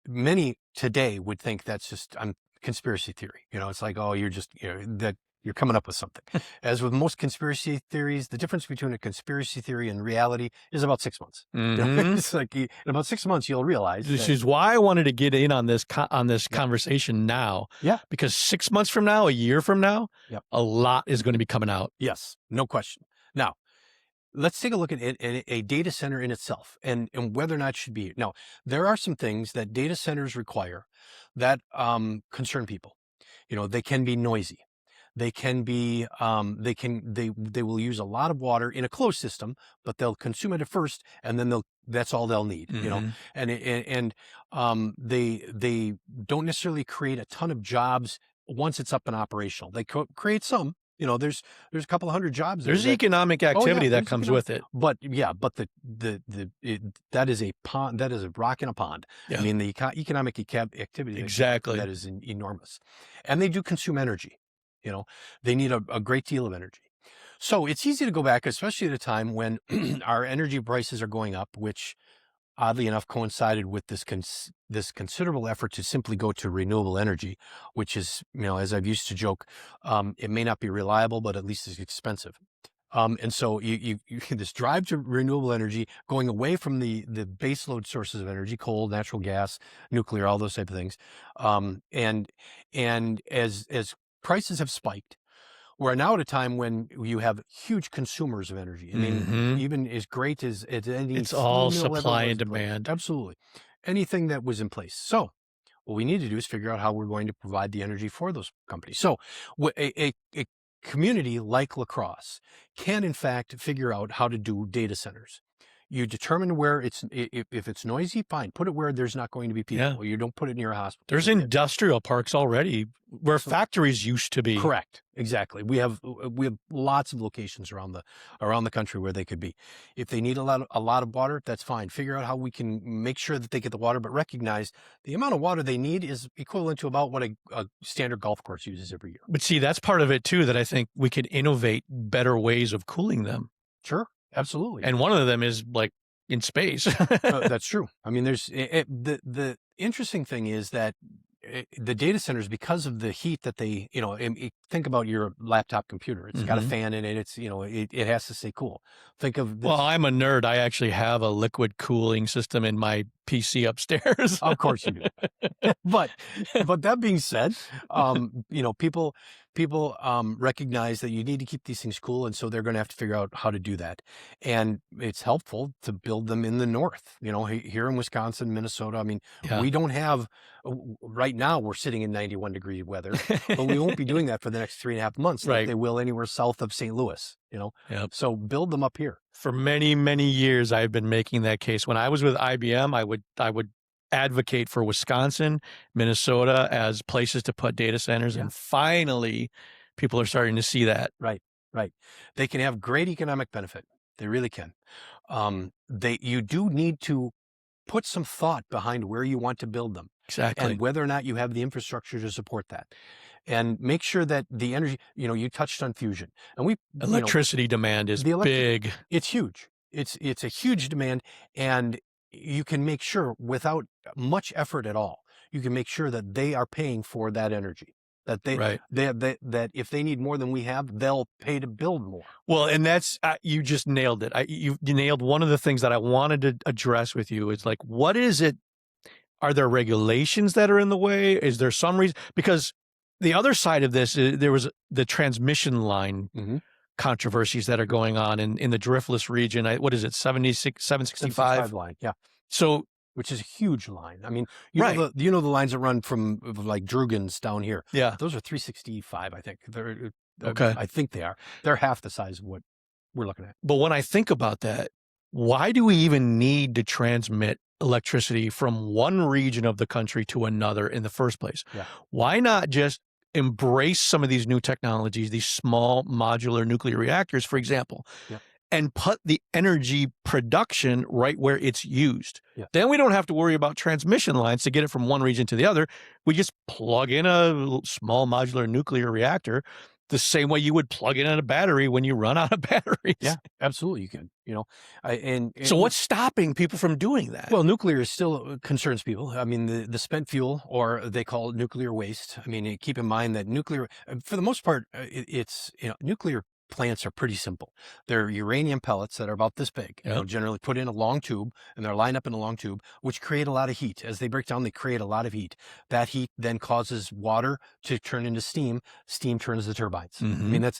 many today would think that's just conspiracy theory. It's like, oh, you're just, that you're coming up with something. As with most conspiracy theories, the difference between a conspiracy theory and reality is about 6 months. Mm-hmm. It's like in about 6 months, you'll realize. This is why I wanted to get in on this conversation now. Yeah. Because 6 months from now, a year from now, Yep. a lot is going to be coming out. Yes, no question. Now, let's take a look at a data center in itself and whether or not it should be. Now, there are some things that data centers require that concern people. They can be noisy. They can be, they will use a lot of water in a closed system, but they'll consume it at first, and then that's all they'll need, Mm-hmm. and they don't necessarily create a ton of jobs once it's up and operational. They create some, there's a couple of hundred jobs. There's economic activity that comes with it. But that is a pond, that is a rock in a pond. Yeah. I mean, the economic activity Exactly. that is enormous, and they do consume energy. They need a great deal of energy. So it's easy to go back, especially at a time when our energy prices are going up, which oddly enough coincided with this considerable effort to simply go to renewable energy, which is, as I've used to joke, it may not be reliable, but at least it's expensive. And so you this drive to renewable energy, going away from the baseload sources of energy, coal, natural gas, nuclear, all those type of things. And as prices have spiked, we're now at a time when you have huge consumers of energy. I mean, Mhm. even as great as any It's all steel mill ever supply was and in place. demand. Absolutely. Anything that was in place. So what we need to do is figure out how we're going to provide the energy for those companies. So a community like La Crosse can, in fact, figure out how to do data centers. You determine where if it's noisy, fine. Put it where there's not going to be people. Yeah. You don't put it near a hospital. There's industrial parks already where factories used to be. Correct. Exactly. We have lots of locations around the country where they could be. If they need a lot of water, that's fine. Figure out how we can make sure that they get the water, but recognize the amount of water they need is equivalent to about what a standard golf course uses every year. But see, that's part of it too, that I think we could innovate better ways of cooling them. Sure. Absolutely. And one of them is like in space. That's true. I mean, there's the interesting thing is that the data centers, because of the heat that they, think about your laptop computer. It's got a fan in it. It's, it has to stay cool. Think of this. Well, I'm a nerd. I actually have a liquid cooling system in my PC upstairs. Of course you do. But that being said, people recognize that you need to keep these things cool, and so they're going to have to figure out how to do that. And it's helpful to build them in the north. Here in Wisconsin, Minnesota. I mean, we don't have right now. We're sitting in 91-degree weather, but we won't be doing that for the next 3.5 months, like they will anywhere south of St. Louis. So build them up here. For many, many years, I've been making that case. When I was with IBM, I would advocate for Wisconsin, Minnesota as places to put data centers, and finally, people are starting to see that. Right. They can have great economic benefit. They really can. You do need to put some thought behind where you want to build them. Exactly. And whether or not you have the infrastructure to support that. And make sure that the energy, you touched on fusion. And electricity demand is big. It's huge. It's a huge demand, and you can make sure without much effort at all, you can make sure that they are paying for that energy. That that if they need more than we have, they'll pay to build more. Well, and that's you just nailed it. You nailed one of the things that I wanted to address with you. Is like, what is it? Are there regulations that are in the way? Is there some reason? Because the other side of this, there was the transmission line controversies that are going on in the driftless region. What is it, 765 line? Yeah. So, which is a huge line. I mean, know the lines that run from like Drugans down here. Yeah, those are 365. I think they're okay. I think they are. They're half the size of what we're looking at. But when I think about that, why do we even need to transmit electricity from one region of the country to another in the first place? Yeah. Why not just embrace some of these new technologies, these small modular nuclear reactors, for example, and put the energy production right where it's used? Yeah. Then we don't have to worry about transmission lines to get it from one region to the other. We just plug in a small modular nuclear reactor the same way you would plug in a battery when you run out of batteries. Yeah, absolutely. You can, so what's stopping people from doing that? Well, nuclear still concerns people. I mean, the spent fuel, or they call it nuclear waste. I mean, keep in mind that nuclear, for the most part, it's, nuclear plants are pretty simple. They're uranium pellets that are about this big, generally put in a long tube, and they're lined up in a long tube, which create a lot of heat. As they break down, they create a lot of heat. That heat then causes water to turn into steam. Steam turns the turbines. I mean, it's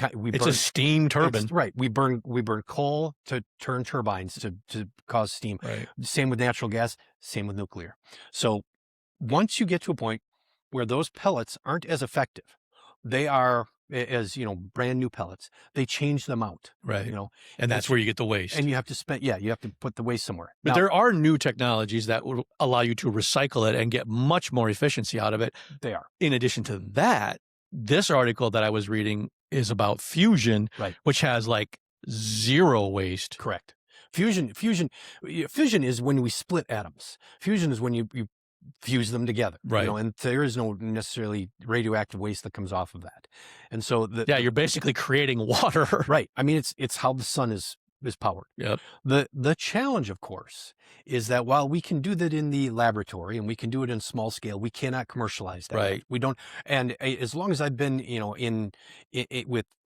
a steam turbine. Right. We burn coal to turn turbines to cause steam. Right. Same with natural gas, same with nuclear. So once you get to a point where those pellets aren't as effective, they are, as brand new pellets, they change them out, right? And that's where you get the waste. And you have to you have to put the waste somewhere. But there are new technologies that will allow you to recycle it and get much more efficiency out of it. They are. In addition to that, this article that I was reading is about fusion, which has like zero waste. Correct. Fusion is when we split atoms. Fusion is when you fuse them together, right? And there is no necessarily radioactive waste that comes off of that. And so you're basically creating water, right? I mean, it's how the sun is powered. Yep. The challenge, of course, is that while we can do that in the laboratory and we can do it in small scale, we cannot commercialize that. Right. We don't. And as long as I've been,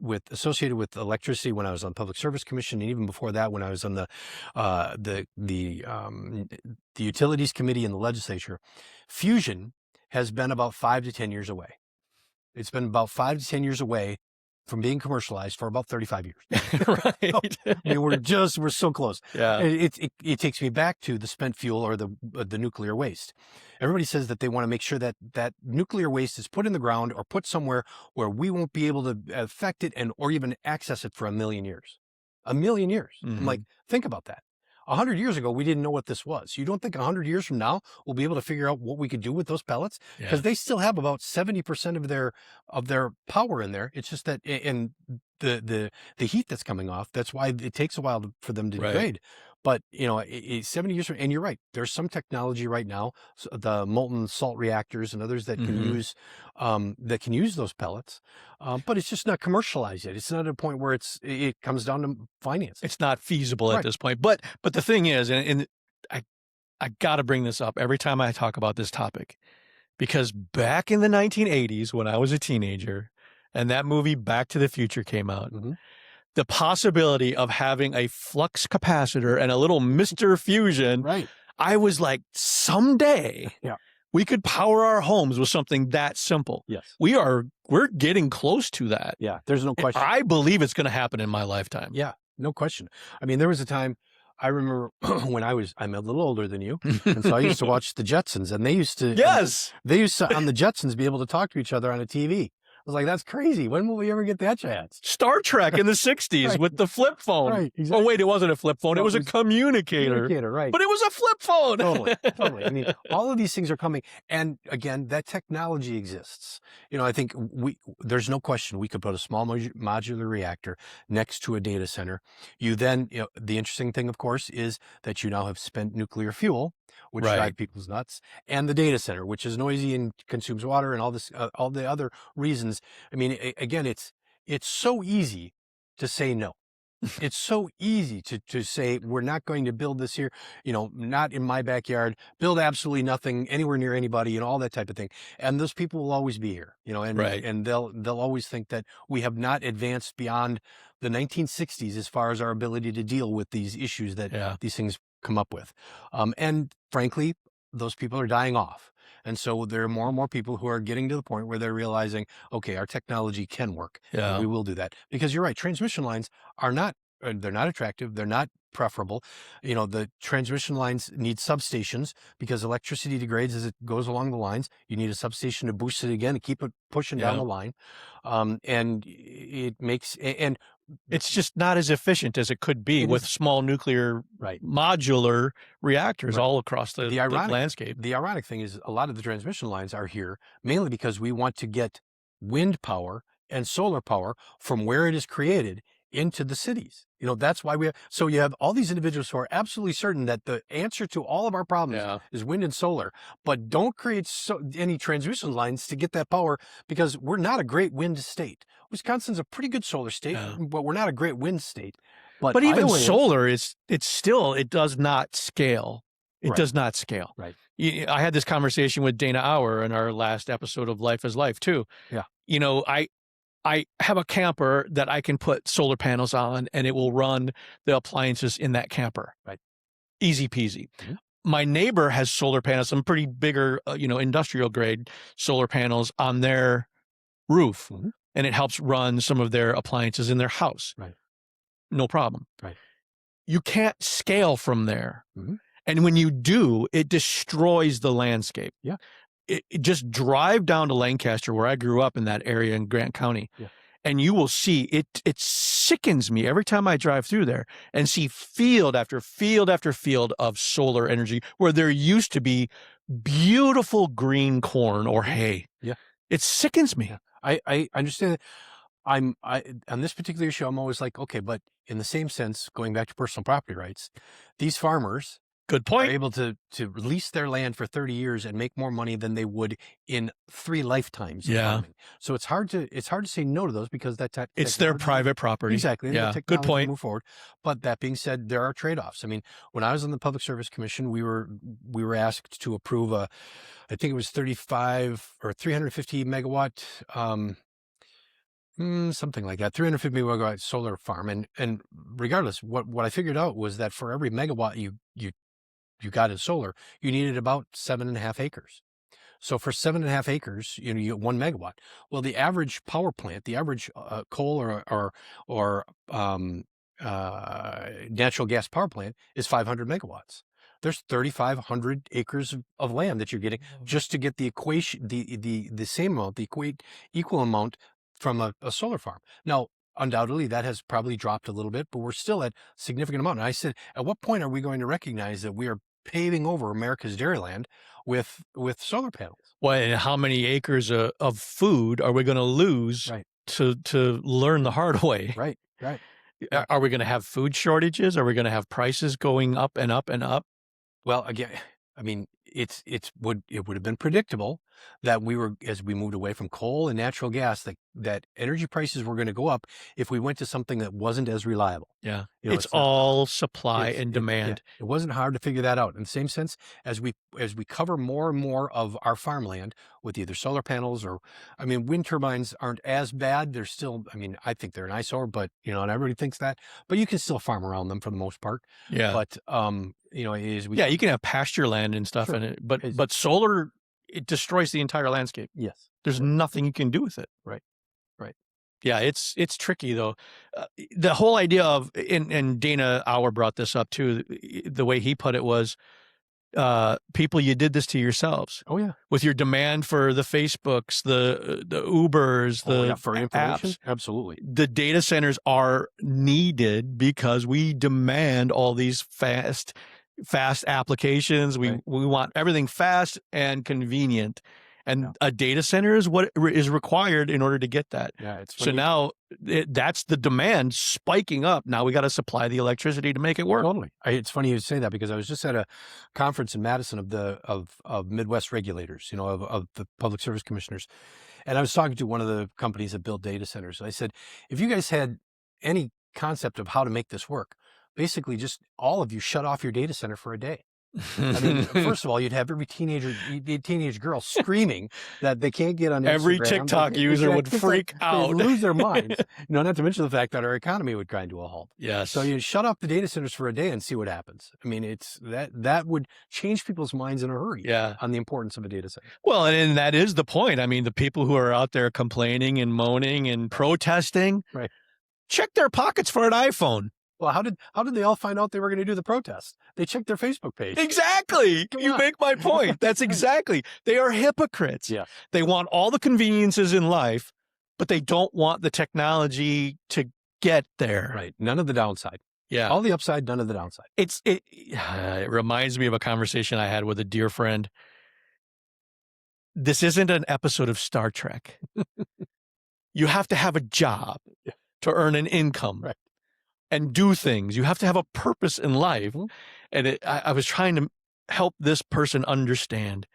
with associated with electricity, when I was on Public Service Commission, and even before that, when I was on the Utilities Committee in the legislature, fusion has been about 5 to 10 years away. It's been about 5 to 10 years away from being commercialized for about 35 years. Right. I mean, we're so close. Yeah. It takes me back to the spent fuel or the nuclear waste. Everybody says that they want to make sure that nuclear waste is put in the ground or put somewhere where we won't be able to affect it or even access it for 1 million years. 1 million years. I'm like, think about that. 100 years ago, we didn't know what this was. You don't think 100 years from now we'll be able to figure out what we could do with those pellets? Because they still have about 70% of their power in there. It's just that, and the heat that's coming off, that's why it takes a while for them to degrade. But 70 years from, and you're right, there's some technology right now, the molten salt reactors and others that can use those pellets, but it's just not commercialized yet. It's not at a point where it comes down to finance. It's not feasible at this point. But the thing is, and I got to bring this up every time I talk about this topic, Because back in the 1980s, when I was a teenager, and that movie Back to the Future came out, the possibility of having a flux capacitor and a little Mr. Fusion, I was like, someday we could power our homes with something that simple. Yes. We're getting close to that. Yeah, there's no question. I believe it's going to happen in my lifetime. Yeah, no question. I mean, there was a time, I remember when I'm a little older than you, and so I used to watch the Jetsons, and they used to, they used to, on the Jetsons, be able to talk to each other on a TV. I was like, that's crazy. When will we ever get that chance? Star Trek in the 60s with the flip phone. Right, exactly. Oh, wait, it wasn't a flip phone. No, it was a communicator. Right. But it was a flip phone. Totally. I mean, all of these things are coming. And again, that technology exists. You know, I think there's no question we could put a small modular reactor next to a data center. You then, you know, the interesting thing, of course, is that you now have spent nuclear fuel, which drives people's nuts, and the data center, which is noisy and consumes water and all this, all the other reasons. I mean, again, it's so easy to say no. It's so easy to say, we're not going to build this here, you know, not in my backyard, build absolutely nothing anywhere near anybody, and all that type of thing. And those people will always be here, you know, and they'll always think that we have not advanced beyond the 1960s as far as our ability to deal with these issues that these things come up with. And frankly, those people are dying off. And so there are more and more people who are getting to the point where they're realizing, okay, our technology can work. Yeah. We will do that. Because you're right, transmission lines are not, they're not attractive. They're not preferable. You know, the transmission lines need substations because electricity degrades as it goes along the lines. You need a substation to boost it again, to keep it pushing down the line. And it makes, and it's just not as efficient as it could be with small nuclear modular reactors all across the landscape. The ironic thing is a lot of the transmission lines are here mainly because we want to get wind power and solar power from where it is created into the cities. You know, that's why so you have all these individuals who are absolutely certain that the answer to all of our problems is wind and solar, but don't create any transmission lines to get that power because we're not a great wind state. Wisconsin's a pretty good solar state, but we're not a great wind state. But even solar it does not scale. It does not scale. Right. I had this conversation with Dana Auer in our last episode of Life is Life too. Yeah. You know, I have a camper that I can put solar panels on and it will run the appliances in that camper. Right. Easy peasy. My neighbor has solar panels, some pretty bigger, industrial grade solar panels on their roof, and it helps run some of their appliances in their house. Right. No problem. Right. You can't scale from there. And when you do, it destroys the landscape. Yeah. It just drive down to Lancaster, where I grew up in that area in Grant County, and you will see it sickens me every time I drive through there and see field after field after field of solar energy where there used to be beautiful green corn or hay. Yeah. It sickens me. I understand that. On this particular issue, I'm always like, okay, but in the same sense, going back to personal property rights, these farmers Good point. are able to lease their land for 30 years and make more money than they would in 3 lifetimes. Farming. So it's hard to say no to those because it's their private property. Exactly. Yeah. Good point. Move forward. But that being said, there are trade-offs. I mean, when I was on the Public Service Commission, we were asked to approve I think it was 35 or 350 megawatt, something like that, 350 megawatt solar farm. And regardless, what I figured out was that for every megawatt you got in solar, you needed about 7.5 acres. So for 7.5 acres, you get 1 megawatt. Well, the average power plant, the average coal or natural gas power plant is 500 megawatts. There's 3,500 acres of land that you're getting just to get the equation, the same amount, equal amount from a solar farm. Now, undoubtedly, that has probably dropped a little bit, but we're still at significant amount. And I said, at what point are we going to recognize that we are paving over America's dairyland with solar panels? Well, and how many acres of food are we going to lose to learn the hard way? Right. Are we going to have food shortages? Are we going to have prices going up and up and up? Well, again, I mean, it would have been predictable that as we moved away from coal and natural gas, that energy prices were going to go up if we went to something that wasn't as reliable. Yeah. You know, It's it's not, all supply and yeah, demand. it wasn't hard to figure that out. In the same sense, as we cover more and more of our farmland with either solar panels or, I mean, wind turbines aren't as bad. They're still, I mean, I think they're an eyesore, but and everybody thinks that, but you can still farm around them for the most part. Yeah. But as we Yeah, you can have pasture land and stuff Sure. in it, but solar, it destroys the entire landscape. yes, There's nothing you can do with it. right. Yeah, it's tricky though. The whole idea of and Dana Auer brought this up too. The way he put it was, people, you did this to yourselves Oh yeah. with your demand for the Facebooks, the Ubers, Oh, the yeah, for information, apps. absolutely. The data centers are needed because we demand all these fast applications. We Right. we want everything fast and convenient. And Yeah. a data center is what is required in order to get that. Yeah, it's So funny. now that's the demand spiking up. Now we got to supply the electricity to make it work. Totally. It's funny you say that because I was just at a conference in Madison of Midwest regulators, of the public service commissioners, and I was talking to one of the companies that build data centers. And I said, if you guys had any concept of how to make this work, basically just all of you shut off your data center for a day. I mean, first of all, you'd have every teenage girl screaming that they can't get on Instagram. Every TikTok user would freak out. They'd lose their minds. Not to mention the fact that our economy would grind to a halt. Yes. So you shut off the data centers for a day and see what happens. I mean, it's that would change people's minds in a hurry. Yeah. On the importance of a data center. Well, and that is the point. I mean, the people who are out there complaining and moaning and protesting, Right. check their pockets for an iPhone. Well, how did they all find out they were going to do the protest? They checked their Facebook page. Exactly. You make my point. That's exactly. They are hypocrites. Yeah. They want all the conveniences in life, but they don't want the technology to get there. Right. None of the downside. Yeah. All the upside, none of the downside. It reminds me of a conversation I had with a dear friend. This isn't an episode of Star Trek. You have to have a job to earn an income. Right. And do things. You have to have a purpose in life. Mm-hmm. And I was trying to help this person understand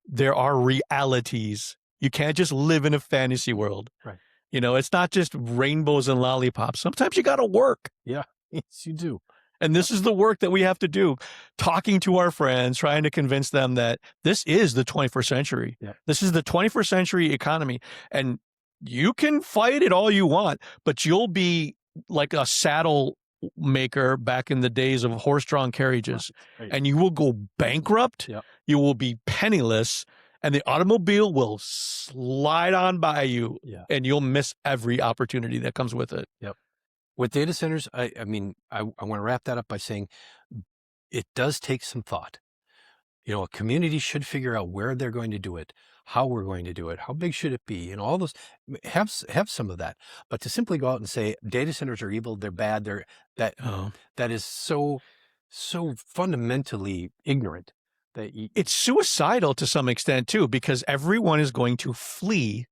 there are realities. You can't just live in a fantasy world. Right. It's not just rainbows and lollipops. Sometimes you got to work. Yeah. Yes, you do. And this is the work that we have to do. Talking to our friends, trying to convince them that this is the 21st century. Yeah. This is the 21st century economy. And you can fight it all you want, but you'll be like a saddle maker back in the days of horse-drawn carriages, Right. and you will go bankrupt. Yep. You will be penniless, and the automobile will slide on by you, and you'll miss every opportunity that comes with it. Yep. With data centers, I mean, I want to wrap that up by saying it does take some thought. A community should figure out where they're going to do it, how we're going to do it, how big should it be, and all those. Have some of that. But to simply go out and say data centers are evil, they're bad, that is so fundamentally ignorant that it's suicidal to some extent too, because everyone is going to flee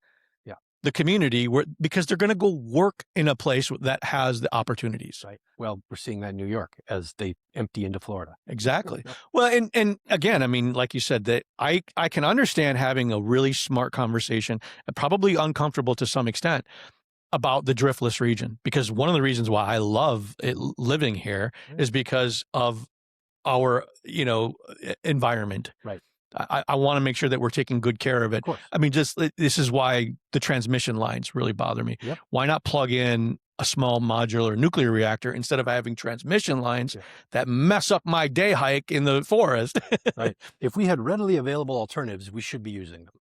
the community because they're going to go work in a place that has the opportunities. Right. Well, we're seeing that in New York as they empty into Florida. Exactly. Well, and again, I mean, like you said, that I can understand having a really smart conversation, and probably uncomfortable to some extent, about the driftless region, because one of the reasons why I love living here is because of our, environment. Right. I want to make sure that we're taking good care of it. Of course. I mean, this is why the transmission lines really bother me. Yep. Why not plug in a small modular nuclear reactor instead of having transmission lines that mess up my day hike in the forest? Right. If we had readily available alternatives, we should be using them.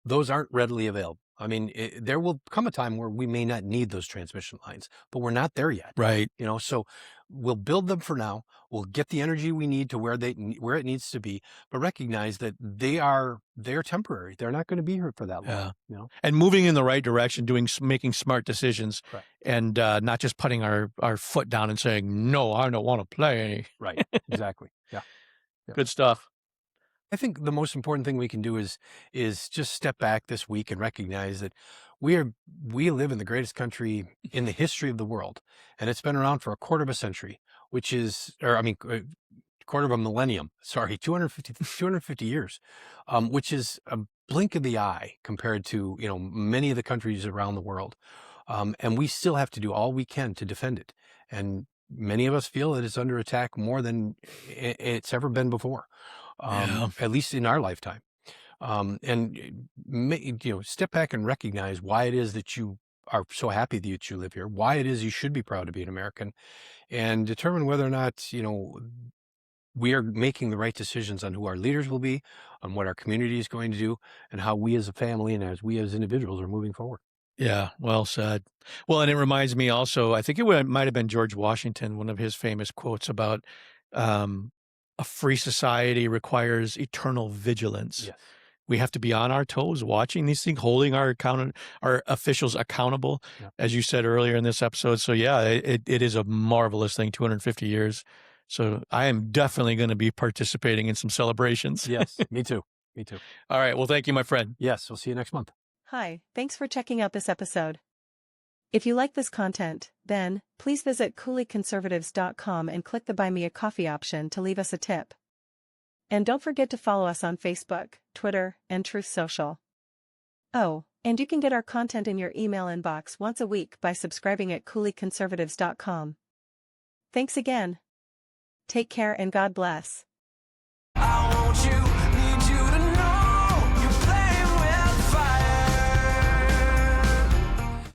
Those aren't readily available. I mean, there will come a time where we may not need those transmission lines, but we're not there yet. Right. So we'll build them for now. We'll get the energy we need to where it needs to be, but recognize that they're temporary. They're not going to be here for that long. And moving in the right direction, making smart decisions, and not just putting our foot down and saying, no, I don't want to play. Right. Exactly. Yeah. Good stuff. I think the most important thing we can do is just step back this week and recognize that we live in the greatest country in the history of the world, and it's been around for a quarter of a century, quarter of a millennium, sorry, 250 years, which is a blink of the eye compared to, many of the countries around the world. And we still have to do all we can to defend it. And many of us feel that it's under attack more than it's ever been before, Yeah. at least in our lifetime. And step back and recognize why it is that you are so happy that you live here, why it is you should be proud to be an American, and determine whether or not, we are making the right decisions on who our leaders will be, on what our community is going to do, and how we as a family and as we as individuals are moving forward. Yeah, well said. Well, and it reminds me also, I think might have been George Washington, one of his famous quotes about a free society requires eternal vigilance. Yes. We have to be on our toes, watching these things, holding our officials accountable, Yeah. as you said earlier in this episode. So yeah, it is a marvelous thing, 250 years. So I am definitely going to be participating in some celebrations. Yes, me too. Me too. All right. Well, thank you, my friend. Yes, we'll see you next month. Hi, thanks for checking out this episode. If you like this content, then please visit cooleyconservatives.com and click the Buy Me a Coffee option to leave us a tip. And don't forget to follow us on Facebook, Twitter, and Truth Social. Oh, and you can get our content in your email inbox once a week by subscribing at cooleyconservatives.com. Thanks again. Take care and God bless.